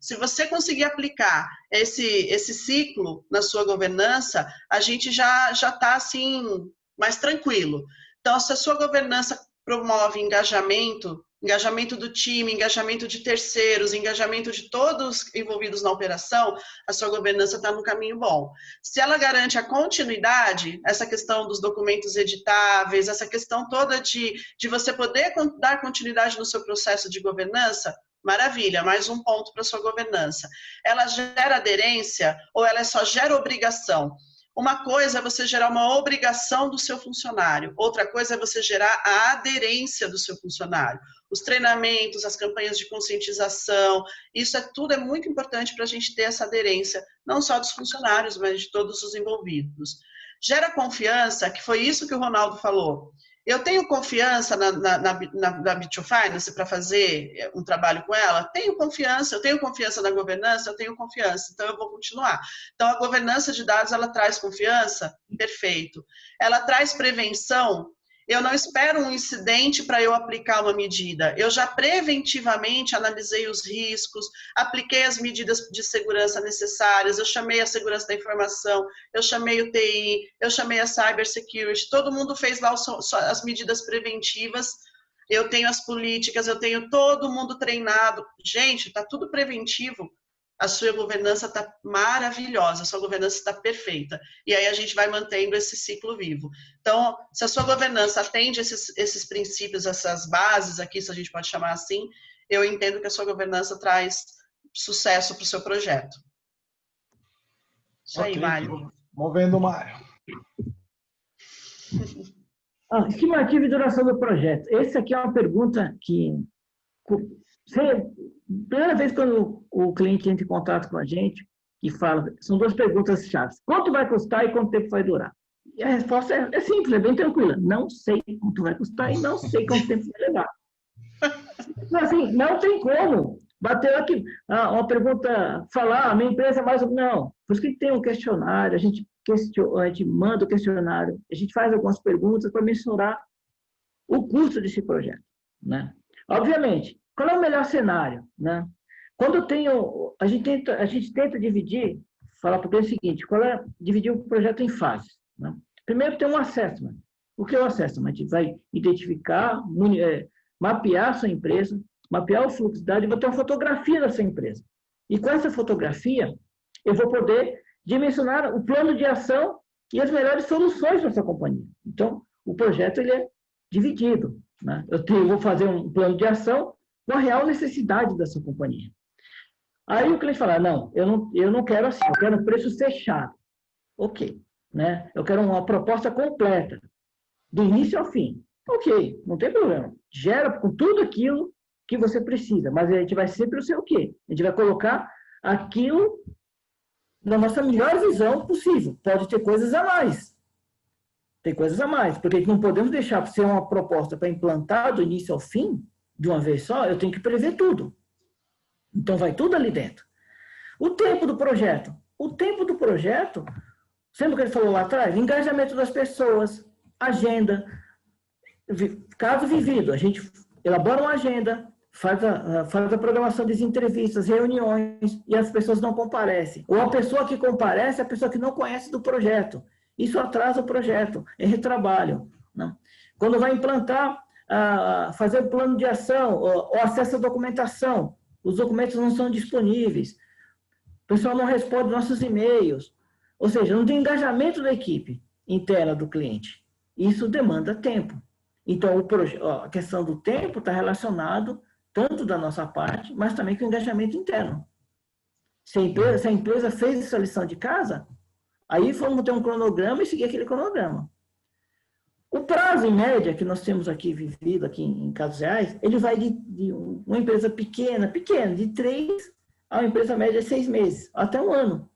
Se você conseguir aplicar esse ciclo na sua governança, a gente já está assim, mais tranquilo. Então, se a sua governança promove engajamento, engajamento do time, engajamento de terceiros, engajamento de todos envolvidos na operação, a sua governança está no caminho bom. Se ela garante a continuidade, essa questão dos documentos editáveis, essa questão toda de você poder dar continuidade no seu processo de governança, maravilha, mais um ponto para a sua governança. Ela gera aderência ou ela só gera obrigação? Uma coisa é você gerar uma obrigação do seu funcionário, outra coisa é você gerar a aderência do seu funcionário. Os treinamentos, as campanhas de conscientização, isso tudo é muito importante para a gente ter essa aderência, não só dos funcionários, mas de todos os envolvidos. Gera confiança, que foi isso que o Ronaldo falou. Eu tenho confiança na B2 Finance para fazer um trabalho com ela? Tenho confiança. Eu tenho confiança na governança? Eu tenho confiança. Então, eu vou continuar. Então, a governança de dados, ela traz confiança? Perfeito. Ela traz prevenção? Eu não espero um incidente para eu aplicar uma medida. Eu já preventivamente analisei os riscos, apliquei as medidas de segurança necessárias, eu chamei a segurança da informação, eu chamei o TI, eu chamei a cybersecurity, todo mundo fez lá as medidas preventivas, eu tenho as políticas, eu tenho todo mundo treinado. Gente, está tudo preventivo. A sua governança está maravilhosa, a sua governança está perfeita. E aí a gente vai mantendo esse ciclo vivo. Então, se a sua governança atende esses princípios, essas bases aqui, se a gente pode chamar assim, eu entendo que a sua governança traz sucesso para o seu projeto. Isso aí, Mário. Movendo o Mário. Estimativa e duração do projeto. Essa aqui é uma pergunta que... Primeira vez quando o cliente entra em contato com a gente e fala, são duas perguntas chaves. Quanto vai custar e quanto tempo vai durar? E a resposta é simples, é bem tranquila. Não sei quanto vai custar e não sei quanto tempo vai levar. Assim, não tem como. Bateu aqui uma pergunta, falar, a minha empresa é mais... Não, por isso que tem um questionário, a gente manda o questionário, a gente faz algumas perguntas para mensurar o custo desse projeto, né? Obviamente, qual é o melhor cenário, né? Quando eu tenho, a gente tenta dividir, falar para o cliente o seguinte, dividir o projeto em fases, né? Primeiro tem um assessment. O que é o assessment? A gente vai identificar, mapear a sua empresa, mapear o fluxo de dados e vou ter uma fotografia da sua empresa. E com essa fotografia, eu vou poder dimensionar o plano de ação e as melhores soluções para a sua companhia. Então, o projeto ele é dividido, né? Eu vou fazer um plano de ação com a real necessidade da sua companhia. Aí o cliente fala, não, eu não quero assim, eu quero um preço fechado. Ok, né? Eu quero uma proposta completa, do início ao fim. Ok, não tem problema. Gera com tudo aquilo que você precisa, mas a gente vai sempre ser o quê? A gente vai colocar aquilo na nossa melhor visão possível. Pode ter coisas a mais. Tem coisas a mais, porque não podemos deixar para ser uma proposta para implantar do início ao fim, de uma vez só, eu tenho que prever tudo. Então, vai tudo ali dentro. O tempo do projeto. O tempo do projeto, sendo que ele falou lá atrás, engajamento das pessoas, agenda, caso vivido, a gente elabora uma agenda, faz a programação das entrevistas, reuniões, e as pessoas não comparecem. Ou a pessoa que comparece é a pessoa que não conhece do projeto. Isso atrasa o projeto, é retrabalho, né? Quando vai implantar, fazer o plano de ação, ou acesso à documentação, os documentos não são disponíveis, o pessoal não responde nossos e-mails, ou seja, não tem engajamento da equipe interna do cliente. Isso demanda tempo. Então, a questão do tempo está relacionado tanto da nossa parte, mas também com o engajamento interno. Se a empresa fez essa lição de casa, aí vamos ter um cronograma e seguir aquele cronograma. O prazo, em média, que nós temos aqui vivido aqui em casos reais, ele vai de uma empresa pequena, de 3 a uma empresa média de 6 meses, até 1 ano.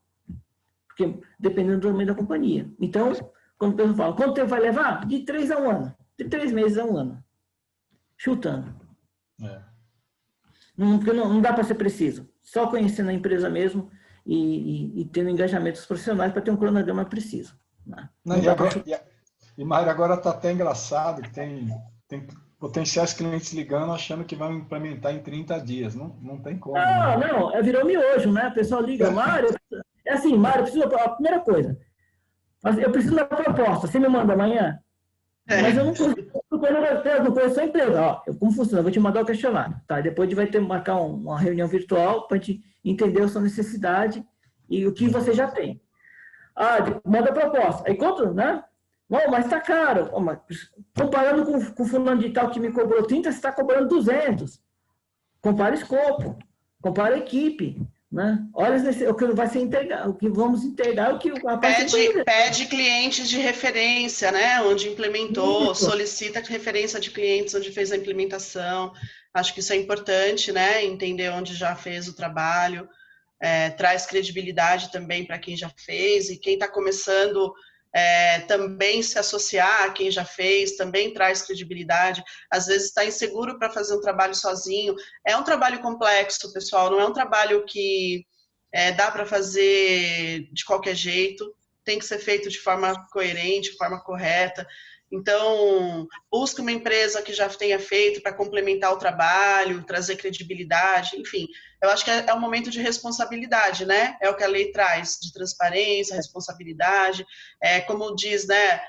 Porque dependendo do tamanho da companhia. Então, quando o pessoal fala, quanto tempo vai levar? De 3 a 1 ano. De 3 meses a 1 ano. Chutando. Porque não dá para ser preciso. Só conhecendo a empresa mesmo e tendo engajamentos profissionais para ter um cronograma preciso. E Mário, agora está até engraçado que tem potenciais clientes ligando achando que vão implementar em 30 dias. Não tem como. Não, virou miojo, né? O pessoal liga, Mário, é assim, Mário, a primeira coisa, eu preciso da proposta, você me manda amanhã? Mas eu não consigo não conheço a empresa. Ó, como funciona? Eu vou te mandar o questionário. Tá? Depois a gente vai marcar uma reunião virtual para a gente entender a sua necessidade e o que você já tem. Manda a proposta. Aí quanto, né? Bom, mas está caro. Mas, comparando com o fulano de tal que me cobrou 30, você está cobrando 200. Compara escopo, compara equipe. Né? Olha o que vai ser integrado, o que vamos integrar, o que a pede clientes de referência, né? Onde implementou, solicita referência de clientes onde fez a implementação. Acho que isso é importante, né? Entender onde já fez o trabalho, traz credibilidade também para quem já fez, e quem está começando também se associar a quem já fez, também traz credibilidade. Às vezes está inseguro para fazer um trabalho sozinho. É um trabalho complexo, pessoal, não é um trabalho que dá para fazer de qualquer jeito, tem que ser feito de forma coerente, de forma correta. Então, busque uma empresa que já tenha feito para complementar o trabalho, trazer credibilidade, enfim. Eu acho que é um momento de responsabilidade, né? É o que a lei traz, de transparência, responsabilidade. Como diz, né?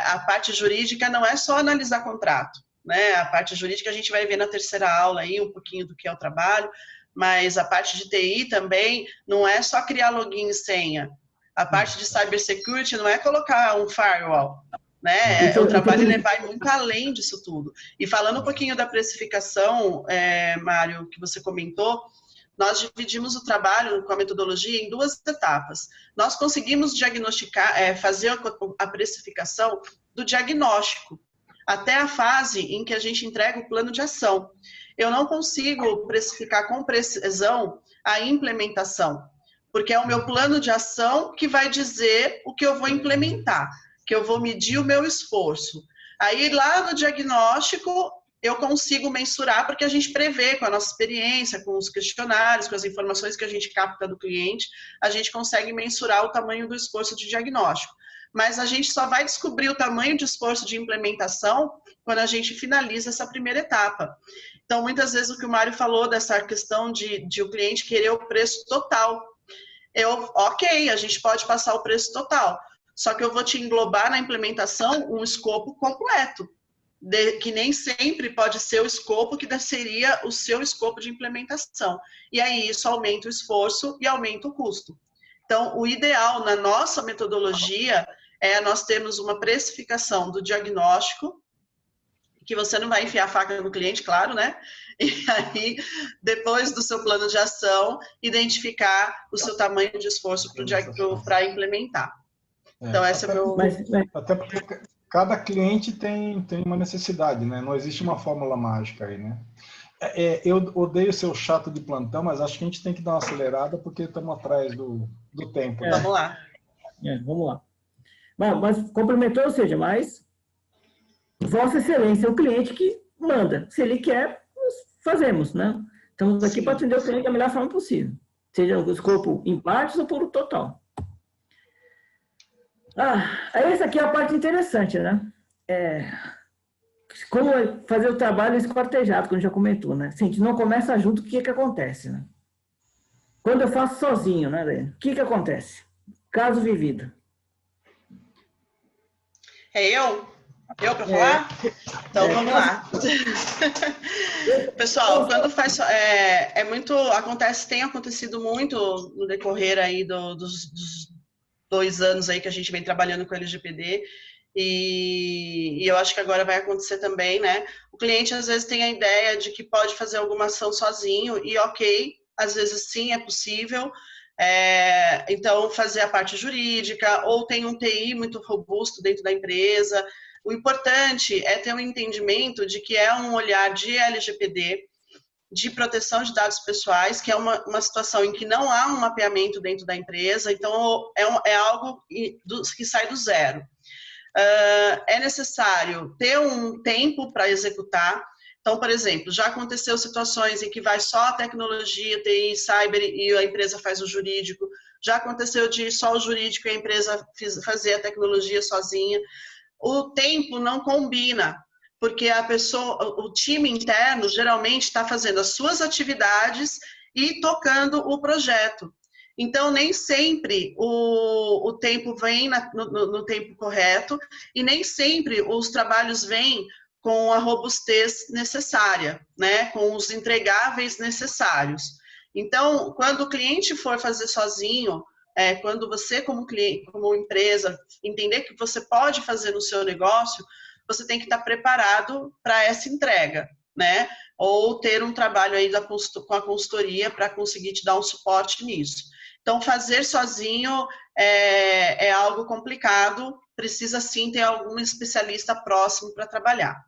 A parte jurídica não é só analisar contrato, né? A parte jurídica a gente vai ver na terceira aula aí um pouquinho do que é o trabalho, mas a parte de TI também não é só criar login e senha. A parte de cybersecurity não é colocar um firewall, né? O trabalho ele vai muito além disso tudo. E falando um pouquinho da precificação, Mário, que você comentou, nós dividimos o trabalho com a metodologia em 2 etapas. Nós conseguimos diagnosticar, fazer a precificação do diagnóstico, até a fase em que a gente entrega o plano de ação. Eu não consigo precificar com precisão a implementação, porque é o meu plano de ação que vai dizer o que eu vou implementar, que eu vou medir o meu esforço. Aí, lá no diagnóstico, eu consigo mensurar, porque a gente prevê com a nossa experiência, com os questionários, com as informações que a gente capta do cliente, a gente consegue mensurar o tamanho do esforço de diagnóstico. Mas a gente só vai descobrir o tamanho de esforço de implementação quando a gente finaliza essa primeira etapa. Então, muitas vezes o que o Mário falou dessa questão de o cliente querer o preço total. Ok, a gente pode passar o preço total, só que eu vou te englobar na implementação um escopo completo, que nem sempre pode ser o escopo que seria o seu escopo de implementação. E aí isso aumenta o esforço e aumenta o custo. Então, o ideal na nossa metodologia é nós termos uma precificação do diagnóstico, que você não vai enfiar a faca no cliente, claro, né? E aí, depois do seu plano de ação, identificar o seu tamanho de esforço para implementar. Então, esse é o meu... Até porque cada cliente tem uma necessidade, né? Não existe uma fórmula mágica aí, né? Eu odeio ser o chato de plantão, mas acho que a gente tem que dar uma acelerada porque estamos atrás do tempo. Né? Vamos lá. Vamos lá. Mas complementou, ou seja, mas Vossa Excelência é o cliente que manda. Se ele quer, nós fazemos, né? Estamos aqui para atender o cliente da melhor forma possível. Seja o escopo em partes ou por total. Essa aqui é a parte interessante, né? Como fazer o trabalho esquartejado, como já comentou, né? Se a gente não começa junto, o que acontece, né? Quando eu faço sozinho, né, Lê? O que acontece? Caso vivido. Eu para falar? Então, vamos lá. Pessoal, quando faz... tem acontecido muito no decorrer aí dos 2 anos aí que a gente vem trabalhando com o LGPD, e eu acho que agora vai acontecer também, né? O cliente às vezes tem a ideia de que pode fazer alguma ação sozinho, e ok, às vezes sim, é possível. Então, fazer a parte jurídica, ou tem um TI muito robusto dentro da empresa. O importante é ter um entendimento de que é um olhar de LGPD, de proteção de dados pessoais, que é uma situação em que não há um mapeamento dentro da empresa, então é algo que sai do zero. É necessário ter um tempo para executar. Então, por exemplo, já aconteceu situações em que vai só a tecnologia, TI, cyber e a empresa faz o jurídico. Já aconteceu de só o jurídico e a empresa fazer a tecnologia sozinha. O tempo não combina, porque o time interno geralmente está fazendo as suas atividades e tocando o projeto. Então, nem sempre o tempo vem no tempo correto e nem sempre os trabalhos vêm com a robustez necessária, né? Com os entregáveis necessários. Então, quando o cliente for fazer sozinho, quando você, como cliente, como empresa, entender que você pode fazer no seu negócio, você tem que estar preparado para essa entrega, né? Ou ter um trabalho aí com a consultoria para conseguir te dar um suporte nisso. Então, fazer sozinho é algo complicado, precisa sim ter algum especialista próximo para trabalhar.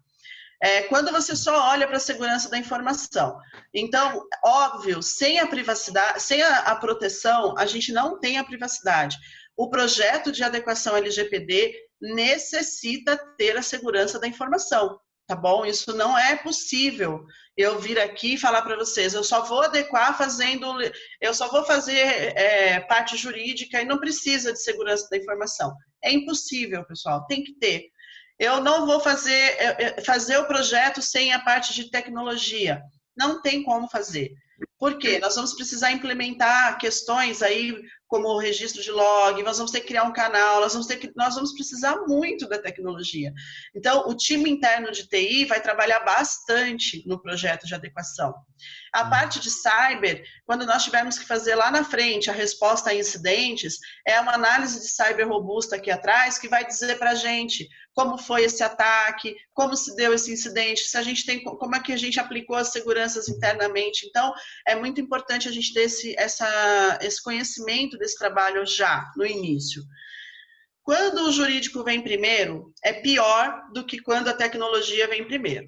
Quando você só olha para a segurança da informação. Então, óbvio, sem a privacidade, sem a proteção, a gente não tem a privacidade. O projeto de adequação LGPD necessita ter a segurança da informação, tá bom? Isso não é possível eu vir aqui e falar para vocês, eu só vou adequar eu só vou fazer parte jurídica e não precisa de segurança da informação. É impossível, pessoal, tem que ter. Eu não vou fazer o projeto sem a parte de tecnologia. Não tem como fazer. Por quê? Nós vamos precisar implementar questões aí, como o registro de log, nós vamos ter que criar um canal, nós vamos precisar muito da tecnologia. Então, o time interno de TI vai trabalhar bastante no projeto de adequação. A parte de cyber, quando nós tivermos que fazer lá na frente a resposta a incidentes, é uma análise de cyber robusta aqui atrás que vai dizer para a gente como foi esse ataque, como se deu esse incidente, se a gente tem, como é que a gente aplicou as seguranças internamente. Então, é muito importante a gente ter esse conhecimento desse trabalho já no início. Quando o jurídico vem primeiro, é pior do que quando a tecnologia vem primeiro.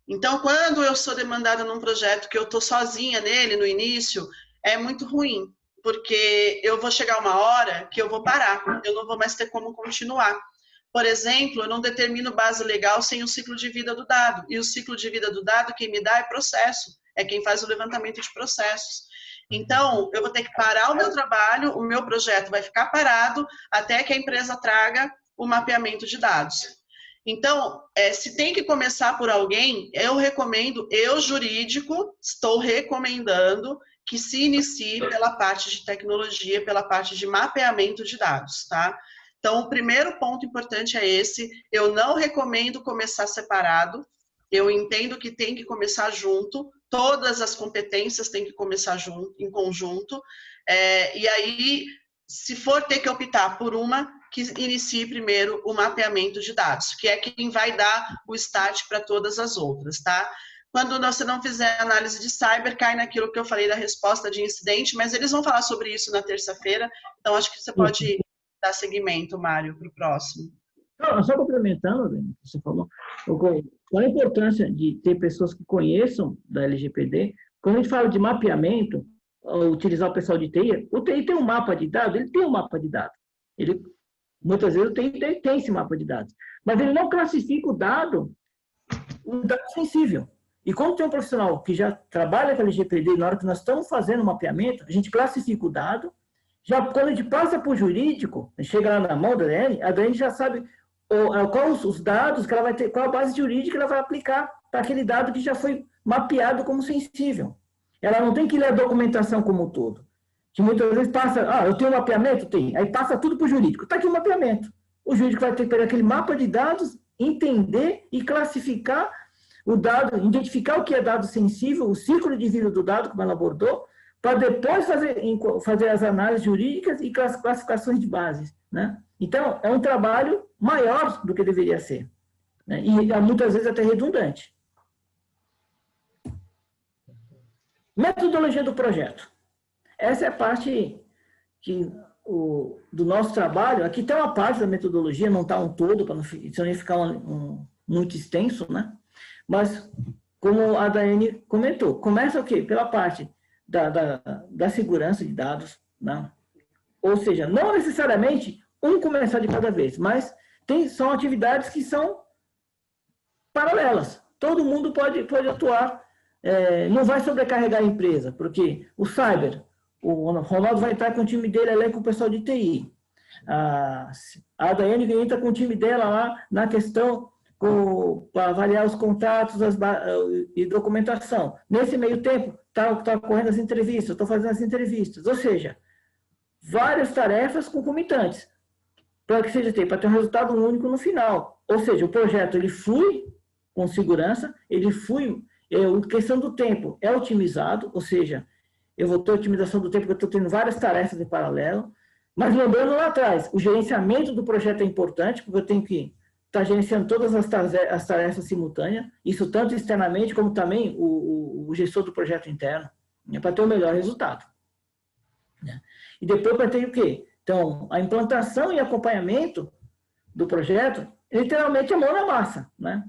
Então, quando eu sou demandada num projeto que eu estou sozinha nele no início, é muito ruim, porque eu vou chegar uma hora que eu vou parar, eu não vou mais ter como continuar. Por exemplo, eu não determino base legal sem o ciclo de vida do dado. E o ciclo de vida do dado, quem me dá é processo. É quem faz o levantamento de processos. Então, eu vou ter que parar o meu trabalho, o meu projeto vai ficar parado até que a empresa traga o mapeamento de dados. Então, se tem que começar por alguém, eu recomendo, eu jurídico, estou recomendando que se inicie pela parte de tecnologia, pela parte de mapeamento de dados, tá? Então, o primeiro ponto importante é esse. Eu não recomendo começar separado. Eu entendo que tem que começar junto. Todas as competências têm que começar junto, em conjunto. E aí, se for ter que optar por uma, que inicie primeiro o mapeamento de dados, que é quem vai dar o start para todas as outras, tá? Quando você não fizer análise de cyber, cai naquilo que eu falei da resposta de incidente, mas eles vão falar sobre isso na terça-feira. Então, acho que você pode dar seguimento, Mário, para o próximo. Não, só complementando, você falou, qual a importância de ter pessoas que conheçam da LGPD. Quando a gente fala de mapeamento, utilizar o pessoal de TI, o TI tem um mapa de dados, ele tem um mapa de dados. Muitas vezes o TI tem esse mapa de dados, mas ele não classifica o dado sensível. E como tem um profissional que já trabalha com a LGPD, na hora que nós estamos fazendo o mapeamento, a gente classifica o dado. Já quando a gente passa para o jurídico, chega lá na mão da ADN, a ADN já sabe quais os dados que ela vai ter, qual a base jurídica que ela vai aplicar para aquele dado que já foi mapeado como sensível. Ela não tem que ler a documentação como um todo. Que muitas vezes passa, eu tenho um mapeamento? Tem. Aí passa tudo para o jurídico. Está aqui o mapeamento. O jurídico vai ter que pegar aquele mapa de dados, entender e classificar o dado, identificar o que é dado sensível, o ciclo de vida do dado, como ela abordou, para depois fazer as análises jurídicas e classificações de bases, né? Então, é um trabalho maior do que deveria ser, né? E muitas vezes até redundante. Metodologia do projeto. Essa é a parte do nosso trabalho. Aqui tem uma parte da metodologia, não está um todo, para não ficar muito extenso, né? Mas, como a Daiane comentou, começa o quê? Pela parte da segurança de dados, né? Ou seja, não necessariamente começar de cada vez, mas são atividades que são paralelas. Todo mundo pode atuar, não vai sobrecarregar a empresa, porque o cyber, o Ronaldo vai entrar com o time dele ali com o pessoal de TI. A Daiane entra com o time dela lá na questão para avaliar os contatos e documentação. Nesse meio tempo, está correndo as entrevistas, estou fazendo as entrevistas. Ou seja, várias tarefas concomitantes, para que seja para ter um resultado único no final. Ou seja, o projeto ele flui com segurança, a questão do tempo é otimizado, ou seja, eu vou ter otimização do tempo, porque eu estou tendo várias tarefas em paralelo, mas lembrando lá atrás, o gerenciamento do projeto é importante, porque eu tenho que estar gerenciando todas as tarefas simultâneas, isso tanto externamente como também o gestor do projeto interno, né, para ter o melhor resultado. Né? E depois para ter o quê? Então, a implantação e acompanhamento do projeto, literalmente, é mão na massa, né?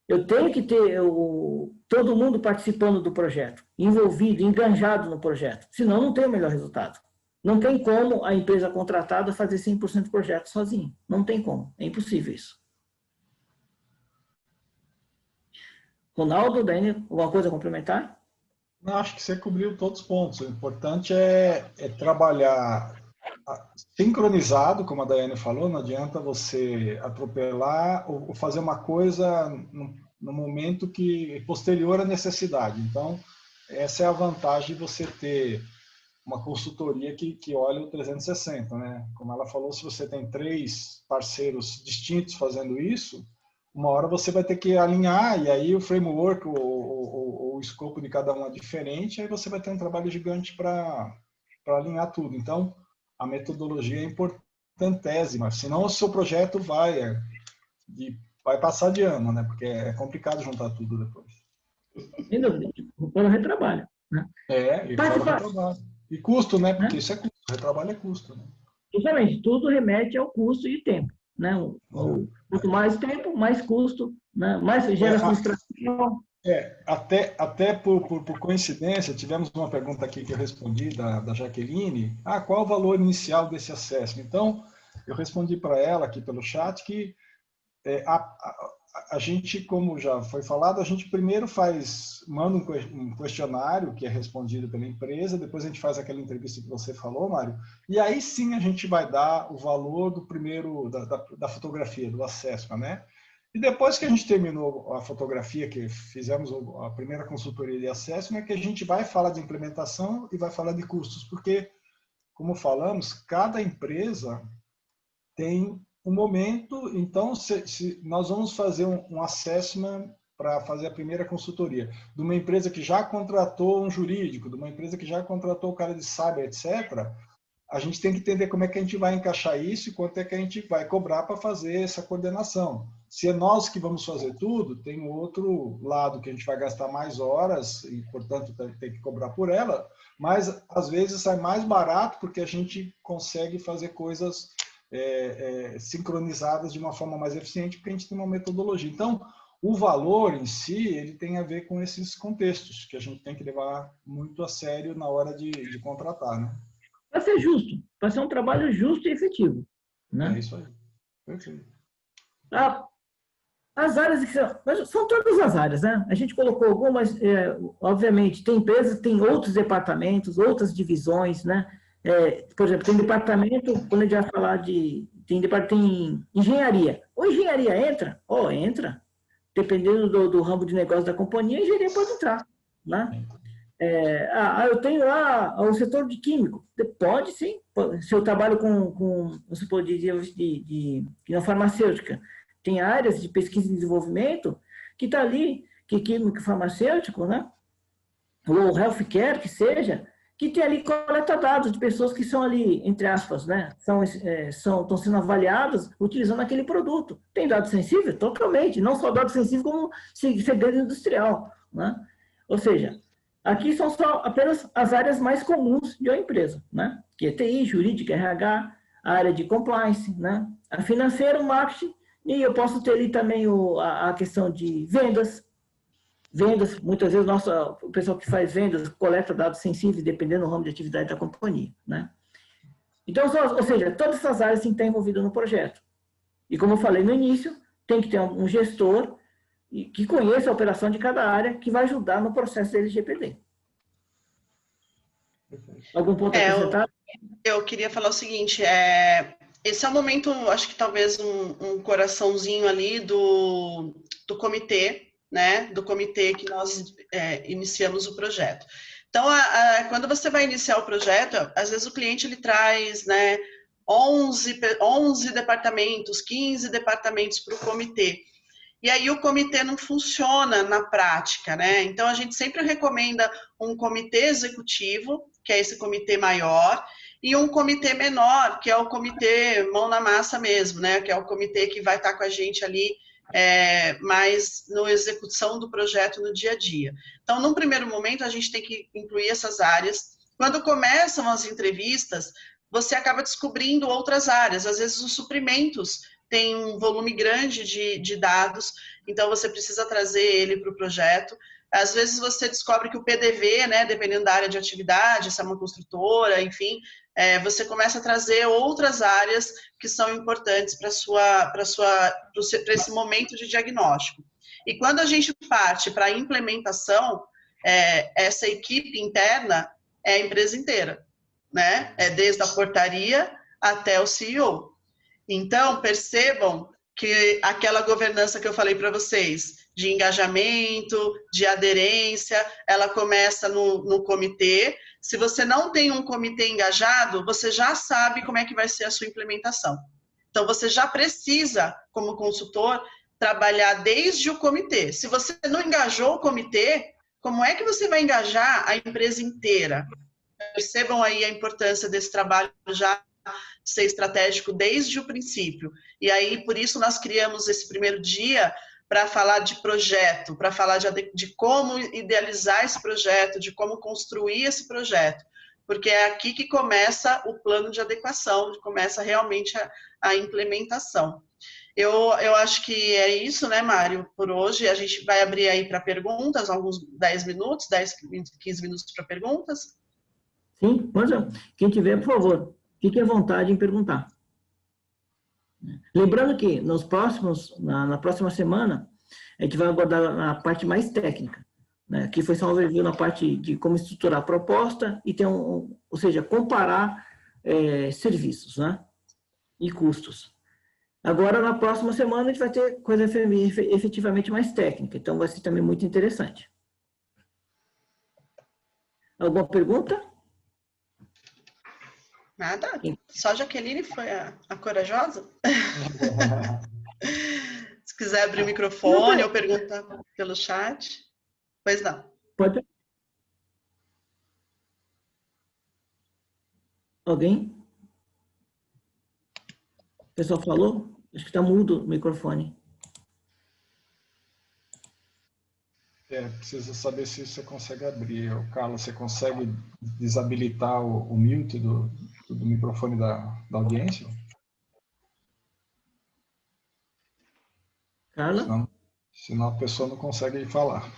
Eu tenho que ter todo mundo participando do projeto, envolvido, enganjado no projeto, senão não tem o melhor resultado. Não tem como a empresa contratada fazer 100% do projeto sozinho. Não tem como, é impossível isso. Ronaldo, Dani, alguma coisa a complementar? Não, acho que você cobriu todos os pontos. O importante é trabalhar sincronizado, como a Daiane falou, não adianta você atropelar ou fazer uma coisa no momento que posterior à necessidade. Então, essa é a vantagem de você ter uma consultoria que olha o 360, né? Como ela falou, se você tem 3 parceiros distintos fazendo isso, uma hora você vai ter que alinhar, e aí o framework, o escopo de cada um é diferente, aí você vai ter um trabalho gigante para alinhar tudo. Então, a metodologia é importantésima, senão o seu projeto vai passar de ano, né? Porque é complicado juntar tudo depois. Sem dúvida, fora o retrabalho. Né? E fora o retrabalho. E custo, né? Porque isso é custo, o retrabalho é custo. Né? Justamente, tudo remete ao custo e tempo. Né? Quanto mais tempo, mais custo, né? Mais gera frustração. Até por coincidência, tivemos uma pergunta aqui que eu respondi da Jaqueline. Qual o valor inicial desse acesso? Então, eu respondi para ela aqui pelo chat que a gente, como já foi falado, a gente primeiro manda um questionário que é respondido pela empresa, depois a gente faz aquela entrevista que você falou, Mário, e aí sim a gente vai dar o valor do primeiro, da fotografia, do acesso, né? E depois que a gente terminou a fotografia, que fizemos a primeira consultoria de acesso, né, que a gente vai falar de implementação e vai falar de custos, porque, como falamos, cada empresa tem um momento, então, se nós vamos fazer um assessment para fazer a primeira consultoria, de uma empresa que já contratou um jurídico, de uma empresa que já contratou o cara de cyber, etc., a gente tem que entender como é que a gente vai encaixar isso e quanto é que a gente vai cobrar para fazer essa coordenação. Se é nós que vamos fazer tudo, tem um outro lado que a gente vai gastar mais horas e, portanto, tem que cobrar por ela, mas, às vezes, sai mais barato porque a gente consegue fazer coisas sincronizadas de uma forma mais eficiente, porque a gente tem uma metodologia. Então, o valor em si, ele tem a ver com esses contextos, que a gente tem que levar muito a sério na hora de contratar, né? Para ser justo, para ser um trabalho justo e efetivo. Né? É isso aí. Perfeito. As áreas que são todas as áreas, né? A gente colocou algumas, obviamente, tem empresas, tem outros departamentos, outras divisões, né? Por exemplo, tem departamento, quando a gente vai falar tem engenharia. Ou engenharia entra? Entra. Dependendo do ramo de negócio da companhia, a engenharia pode entrar. Né? Eu tenho lá o setor de químico. Pode sim. Se eu trabalho com você pode dizer, na farmacêutica, tem áreas de pesquisa e desenvolvimento que está ali, que químico farmacêutico, né? Ou healthcare, que seja, que tem ali coleta dados de pessoas que são ali, entre aspas, né? Estão sendo avaliadas utilizando aquele produto. Tem dado sensível? Totalmente. Não só dado sensível, como segredo industrial. Né? Ou seja, aqui são só apenas as áreas mais comuns de uma empresa, né? Que é TI, jurídica, RH, a área de compliance, né? A financeira, o marketing, e eu posso ter ali também a questão de vendas. Vendas, muitas vezes o pessoal que faz vendas coleta dados sensíveis, dependendo do ramo de atividade da companhia. Né? Então, ou seja, todas essas áreas têm que estar envolvidas no projeto. E como eu falei no início, tem que ter um gestor que conheça a operação de cada área, que vai ajudar no processo da LGPD. Algum ponto a acrescentar? Eu queria falar o seguinte, esse é o momento, acho que talvez um coraçãozinho ali do comitê, né, do comitê que nós iniciamos o projeto. Então, quando você vai iniciar o projeto, às vezes o cliente ele traz, né, 11 departamentos, 15 departamentos para o comitê. e aí o comitê não funciona na prática, né? Então, a gente sempre recomenda um comitê executivo, que é esse comitê maior, e um comitê menor, que é o comitê mão na massa mesmo, né? Que é o comitê que vai estar com a gente ali mais na execução do projeto no dia a dia. Então, num primeiro momento, a gente tem que incluir essas áreas. Quando começam as entrevistas, você acaba descobrindo outras áreas. Às vezes, os suprimentos têm um volume grande de dados, então você precisa trazer ele para o projeto. Às vezes, você descobre que o PDV, né, dependendo da área de atividade, se é uma construtora, enfim, você começa a trazer outras áreas que são importantes para esse momento de diagnóstico. E quando a gente parte para a implementação, essa equipe interna é a empresa inteira, né? É desde a portaria até o CEO. Então, percebam que aquela governança que eu falei para vocês, de engajamento, de aderência, ela começa no comitê. Se você não tem um comitê engajado, você já sabe como é que vai ser a sua implementação. Então, você já precisa, como consultor, trabalhar desde o comitê. Se você não engajou o comitê, como é que você vai engajar a empresa inteira? Percebam aí a importância desse trabalho já ser estratégico desde o princípio. E aí, por isso, nós criamos esse primeiro dia para falar de projeto, para falar de como idealizar esse projeto, de como construir esse projeto, porque é aqui que começa o plano de adequação, começa realmente a implementação. Eu acho que é isso, né, Mário, por hoje. A gente vai abrir aí para perguntas, alguns 10 minutos, 10, 15 minutos para perguntas. Sim, mas quem tiver, por favor, fique à vontade em perguntar. Lembrando que na próxima semana, a gente vai abordar a parte mais técnica, né? Que foi só um overview na parte de como estruturar a proposta e ter ou seja, comparar serviços, né? E custos. Agora, na próxima semana, a gente vai ter coisa efetivamente mais técnica, então vai ser também muito interessante. Alguma pergunta? Nada. Só a Jaqueline foi a corajosa. Se quiser abrir o microfone ou perguntar pelo chat. Pois não. Pode. Alguém? O pessoal falou? Acho que está mudo o microfone. Precisa saber se você consegue abrir. Carlos, você consegue desabilitar o mute do microfone da audiência? Carla? Senão a pessoa não consegue falar.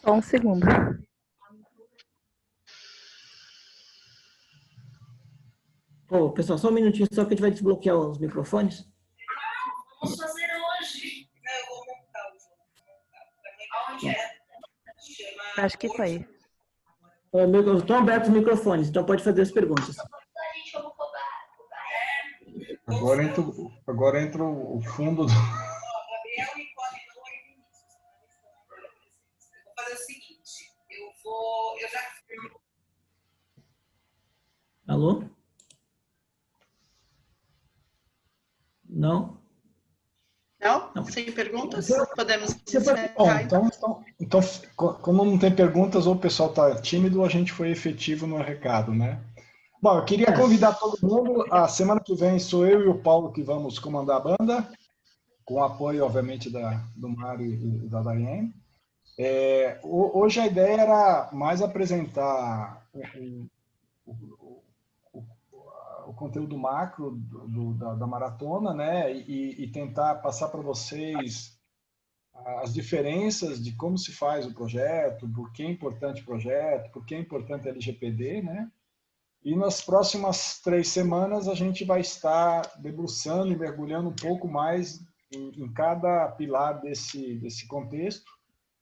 Só um segundo. Pô, pessoal, só um minutinho só que a gente vai desbloquear os microfones. Vamos fazer hoje. Eu vou montar o jogo. Aonde é? Acho que foi. Estão abertos os microfones, então pode fazer as perguntas. Agora entra o fundo do... Gabriel e Colinor e Vinícius. Vou fazer o seguinte. Eu já... Alô? Não? Não? Sem perguntas? Podemos Bom, então, como não tem perguntas, ou o pessoal está tímido, ou a gente foi efetivo no recado, né? Bom, eu queria convidar todo mundo. A semana que vem sou eu e o Paulo que vamos comandar a banda, com o apoio, obviamente, do Mário e da Daiane. Hoje a ideia era mais apresentar o conteúdo macro da maratona, né? E tentar passar para vocês as diferenças de como se faz o projeto, por que é importante o projeto, por que é importante a LGPD, né? E nas próximas 3 semanas a gente vai estar debruçando e mergulhando um pouco mais em cada pilar desse contexto.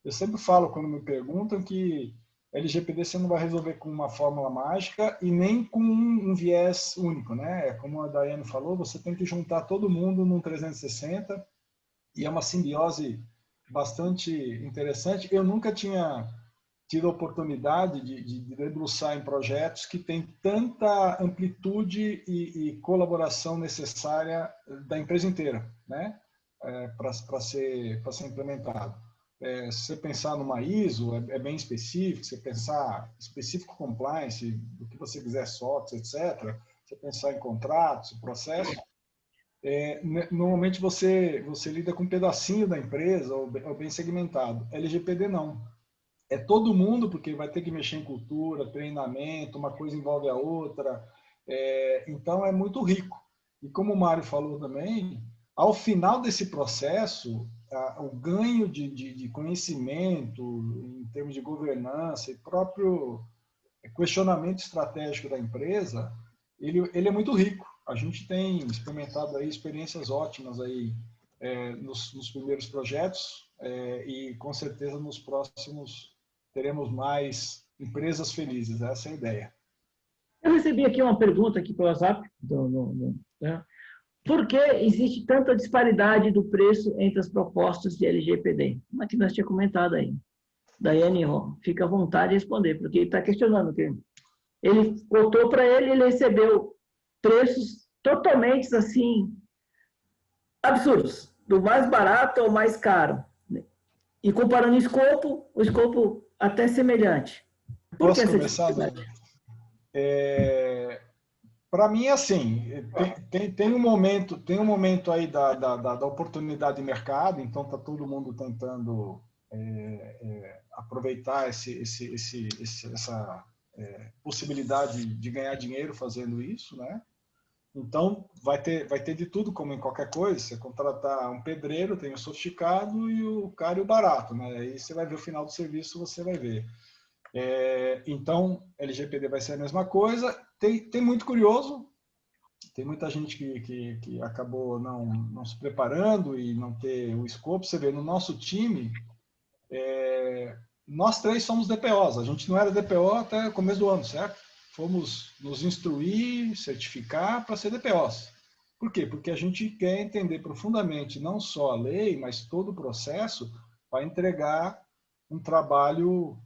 Eu sempre falo, quando me perguntam, que LGPD você não vai resolver com uma fórmula mágica e nem com um viés único, né? Como a Daiane falou, você tem que juntar todo mundo num 360 e é uma simbiose bastante interessante. Eu nunca tinha tido a oportunidade de debruçar em projetos que têm tanta amplitude e colaboração necessária da empresa inteira, né? para ser implementado. Se você pensar numa ISO, é bem específico, se você pensar específico compliance, do que você quiser, SOX, etc., se você pensar em contratos, processo, normalmente você lida com um pedacinho da empresa, ou bem segmentado. LGPD não. É todo mundo, porque vai ter que mexer em cultura, treinamento, uma coisa envolve a outra. Então, é muito rico. E como o Mário falou também, ao final desse processo, o ganho de conhecimento, em termos de governança e próprio questionamento estratégico da empresa, ele é muito rico. A gente tem experimentado aí experiências ótimas aí, nos primeiros projetos, e com certeza nos próximos teremos mais empresas felizes. Essa é a ideia. Eu recebi aqui uma pergunta aqui pelo WhatsApp, né? Por que existe tanta disparidade do preço entre as propostas de LGPD? Como é que nós tínhamos comentado aí? Daiane, fica à vontade de responder, porque ele está questionando. Ele cotou para ele recebeu preços totalmente assim, absurdos, do mais barato ao mais caro. E comparando o escopo até semelhante. Por que essa dificuldade? Para mim, assim, tem um momento aí da oportunidade de mercado, então está todo mundo tentando aproveitar essa possibilidade de ganhar dinheiro fazendo isso, né? Então, vai ter de tudo, como em qualquer coisa. Você contratar um pedreiro, tem o sofisticado e o caro e o barato, né? Aí você vai ver o final do serviço, você vai ver. Então, LGPD vai ser a mesma coisa. Tem muito curioso, tem muita gente que acabou não se preparando e não ter o escopo. Você vê, no nosso time, nós 3 somos DPOs. A gente não era DPO até o começo do ano, certo? Fomos nos instruir, certificar para ser DPOs. Por quê? Porque a gente quer entender profundamente não só a lei, mas todo o processo para entregar um trabalho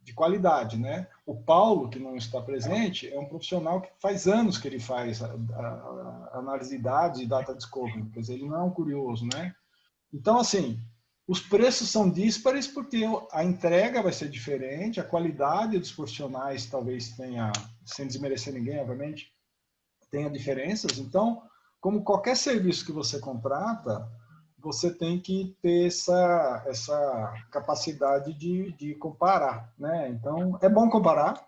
de qualidade, né? O Paulo, que não está presente, é um profissional que faz anos que ele faz a análise de dados e data discovery, quer dizer, ele não é um curioso, né? Então, assim, os preços são díspares porque a entrega vai ser diferente, a qualidade dos profissionais talvez tenha, sem desmerecer ninguém, obviamente, tenha diferenças. Então, como qualquer serviço que você contrata, você tem que ter essa capacidade de comparar, né? Então, é bom comparar,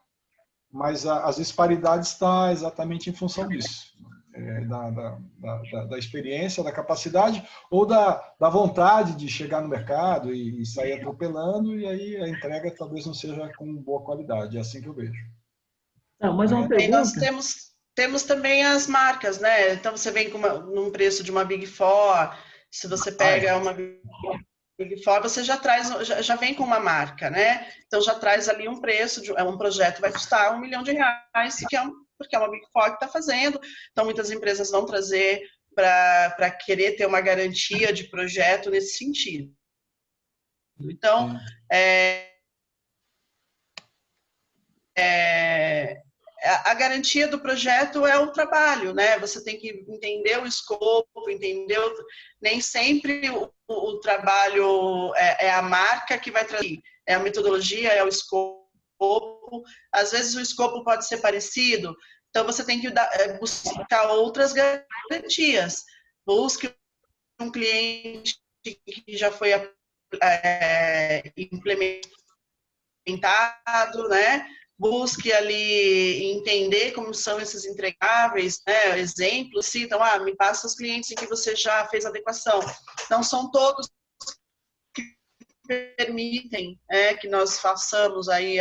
mas as disparidades estão exatamente em função disso. Da experiência, da capacidade ou da vontade de chegar no mercado e sair atropelando, e aí a entrega talvez não seja com boa qualidade. É assim que eu vejo. Mas uma pergunta... E nós temos também as marcas, né? Então você vem num preço de uma Big Four, se você pega uma Big Four, você já vem com uma marca, né? Então já traz ali um preço, um projeto vai custar R$1 milhão, porque é uma Big Four que está fazendo. Então muitas empresas vão trazer para querer ter uma garantia de projeto nesse sentido. Então, a garantia do projeto é o trabalho, né? Você tem que entender o escopo, nem sempre o trabalho é a marca que vai trazer, é a metodologia, é o escopo. Às vezes o escopo pode ser parecido, então você tem que buscar outras garantias. Busque um cliente que já foi implementado, né? Busque ali entender como são esses entregáveis, né? Exemplos, citam, me passa os clientes em que você já fez adequação. Não são todos que permitem que nós façamos aí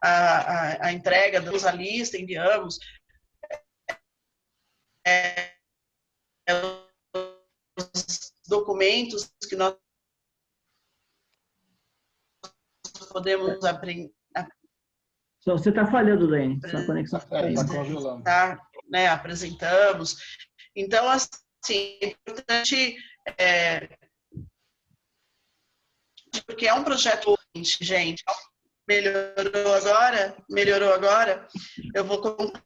a entrega, damos a lista, enviamos. Os documentos que nós podemos aprender. Você está falhando, Lene. Sua conexão está congelando. Né, apresentamos. Então, assim, é importante, porque é um projeto, gente, melhorou agora, eu vou concluir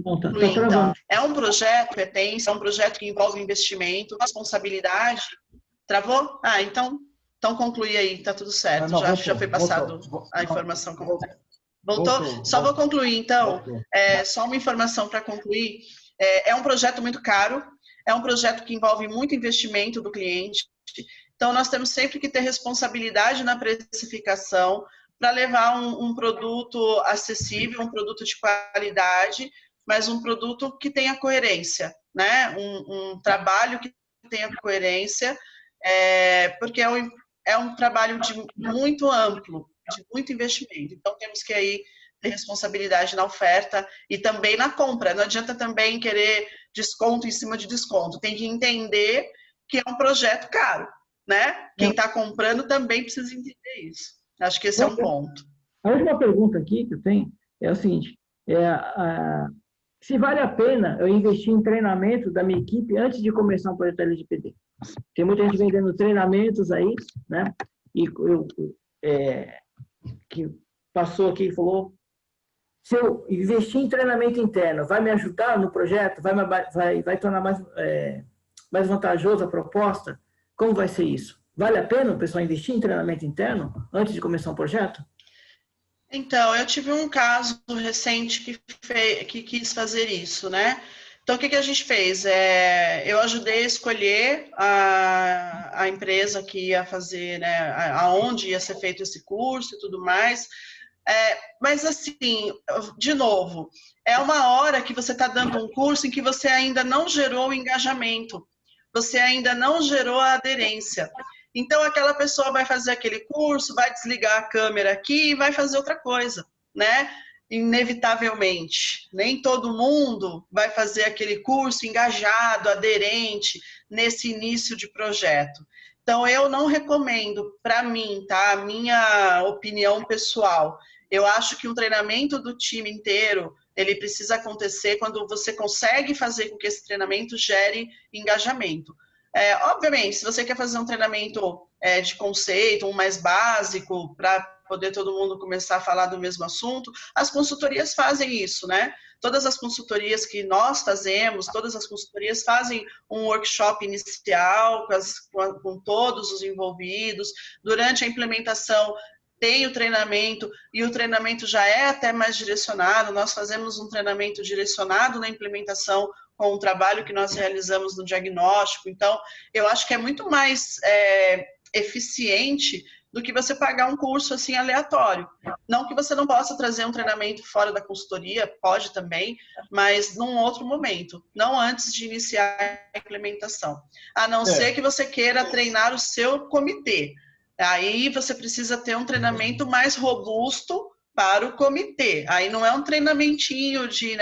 Não, tá Então, travando. é um projeto, pertence, é um projeto que envolve investimento, responsabilidade. Travou? Ah, então conclui aí, tá tudo certo. Não, Já foi passado a informação. Voltou? Só vou concluir, então. Só uma informação para concluir. É um projeto muito caro, é um projeto que envolve muito investimento do cliente. Então, nós temos sempre que ter responsabilidade na precificação para levar um produto acessível, um produto de qualidade, mas um produto que tenha coerência, né? Um trabalho que tenha coerência, porque é um trabalho muito amplo, de muito investimento. Então, temos que aí ter responsabilidade na oferta e também na compra. Não adianta também querer desconto em cima de desconto. Tem que entender que é um projeto caro, né? Quem está comprando também precisa entender isso. Acho que esse é um ponto. A última pergunta aqui que eu tenho é o seguinte, se vale a pena eu investir em treinamento da minha equipe antes de começar um projeto LGPD. Tem muita gente vendendo treinamentos aí, né? E que passou aqui e falou, se eu investir em treinamento interno, vai me ajudar no projeto? Vai tornar mais vantajoso a proposta? Como vai ser isso? Vale a pena o pessoal investir em treinamento interno antes de começar um projeto? Então, eu tive um caso recente que quis fazer isso, né? Então, o que a gente fez? Eu ajudei a escolher a empresa que ia fazer, né? Aonde ia ser feito esse curso e tudo mais. Mas, assim, de novo, é uma hora que você está dando um curso em que você ainda não gerou o engajamento, você ainda não gerou a aderência. Então, aquela pessoa vai fazer aquele curso, vai desligar a câmera aqui e vai fazer outra coisa, né? Inevitavelmente. Nem todo mundo vai fazer aquele curso engajado, aderente, nesse início de projeto. Então, eu não recomendo, para mim, tá? A minha opinião pessoal, eu acho que um treinamento do time inteiro, ele precisa acontecer quando você consegue fazer com que esse treinamento gere engajamento. Obviamente, se você quer fazer um treinamento de conceito, um mais básico, para poder todo mundo começar a falar do mesmo assunto, as consultorias fazem isso, né? Todas as consultorias que nós fazemos, todas as consultorias fazem um workshop inicial com todos os envolvidos. Durante a implementação, tem o treinamento, e o treinamento já é até mais direcionado. Nós fazemos um treinamento direcionado na implementação com o trabalho que nós realizamos no diagnóstico. Então, eu acho que é muito mais eficiente do que você pagar um curso assim aleatório. Não que você não possa trazer um treinamento fora da consultoria, pode também, mas num outro momento, não antes de iniciar a implementação. A não ser que você queira treinar o seu comitê. Aí você precisa ter um treinamento mais robusto para o comitê. Aí não é um treinamentinho de,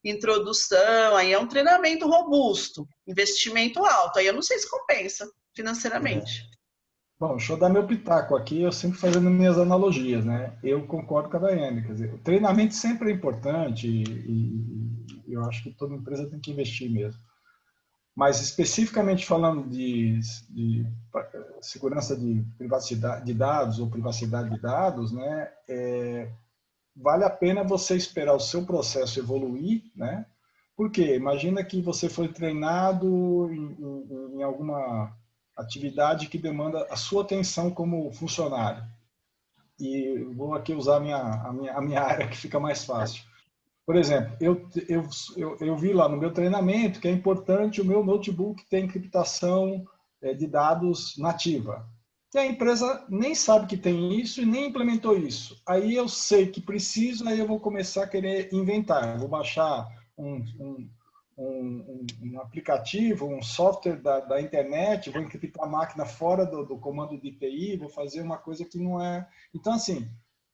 introdução, aí é um treinamento robusto, investimento alto. Aí eu não sei se compensa financeiramente. Bom, deixa eu dar meu pitaco aqui, eu sempre fazendo minhas analogias, né? Eu concordo com a Daiane, quer dizer, o treinamento sempre é importante e eu acho que toda empresa tem que investir mesmo. Mas especificamente falando de segurança de privacidade de dados ou privacidade de dados, né? Vale a pena você esperar o seu processo evoluir, né? Porque imagina que você foi treinado em alguma atividade que demanda a sua atenção como funcionário. E vou aqui usar a minha área que fica mais fácil. Por exemplo, eu vi lá no meu treinamento que é importante o meu notebook ter encriptação de dados nativa. E a empresa nem sabe que tem isso e nem implementou isso. Aí eu sei que preciso, aí eu vou começar a querer inventar. Eu vou baixar um aplicativo, um software da internet, vou encriptar a máquina fora do comando de TI, vou fazer uma coisa que não é... Então, assim,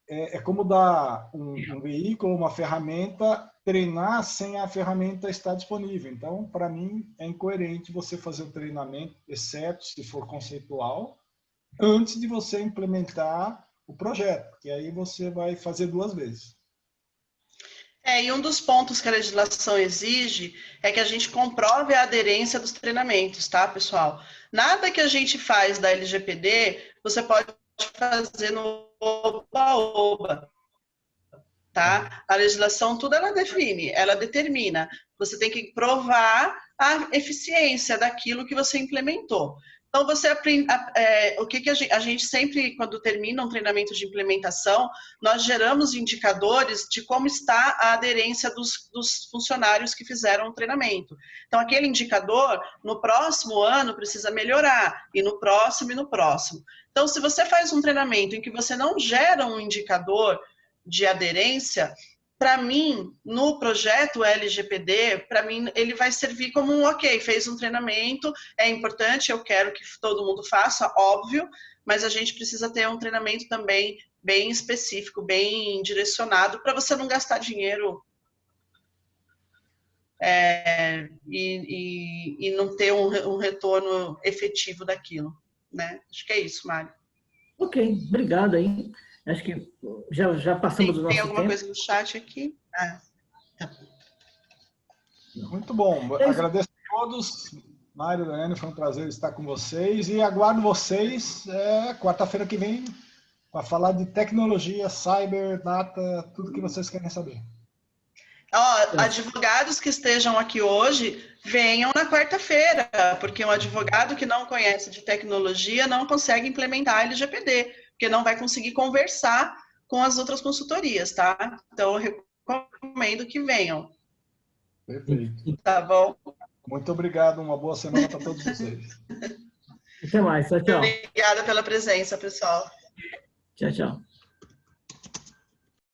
é como dar um veículo, uma ferramenta, treinar sem a ferramenta estar disponível. Então, para mim, é incoerente você fazer o treinamento, exceto se for conceitual, antes de você implementar o projeto, que aí você vai fazer 2 vezes. E um dos pontos que a legislação exige é que a gente comprove a aderência dos treinamentos, tá, pessoal? Nada que a gente faz da LGPD, você pode fazer no oba-oba. tá? A legislação, tudo ela define, ela determina. Você tem que provar a eficiência daquilo que você implementou. Então, você aprende, o que a gente sempre, quando termina um treinamento de implementação, nós geramos indicadores de como está a aderência dos funcionários que fizeram o treinamento. Então, aquele indicador, no próximo ano, precisa melhorar, e no próximo, e no próximo. Então, se você faz um treinamento em que você não gera um indicador de aderência, para mim, no projeto LGPD, para mim, ele vai servir como um ok, fez um treinamento, é importante, eu quero que todo mundo faça, óbvio, mas a gente precisa ter um treinamento também bem específico, bem direcionado, para você não gastar dinheiro e não ter um retorno efetivo daquilo, né? Acho que é isso, Mário. Ok, obrigado aí. Acho que já passamos do nosso tempo. Tem alguma coisa no chat aqui? Tá. Muito bom. Agradeço a todos. Mário, Daiane, foi um prazer estar com vocês. E aguardo vocês quarta-feira que vem para falar de tecnologia, cyber, data, tudo que vocês querem saber. Advogados que estejam aqui hoje, venham na quarta-feira, porque um advogado que não conhece de tecnologia não consegue implementar a LGPD, porque não vai conseguir conversar com as outras consultorias, tá? Então, eu recomendo que venham. Perfeito. Tá bom? Muito obrigado, uma boa semana para todos vocês. Até mais, tchau, tchau. Obrigada pela presença, pessoal. Tchau, tchau.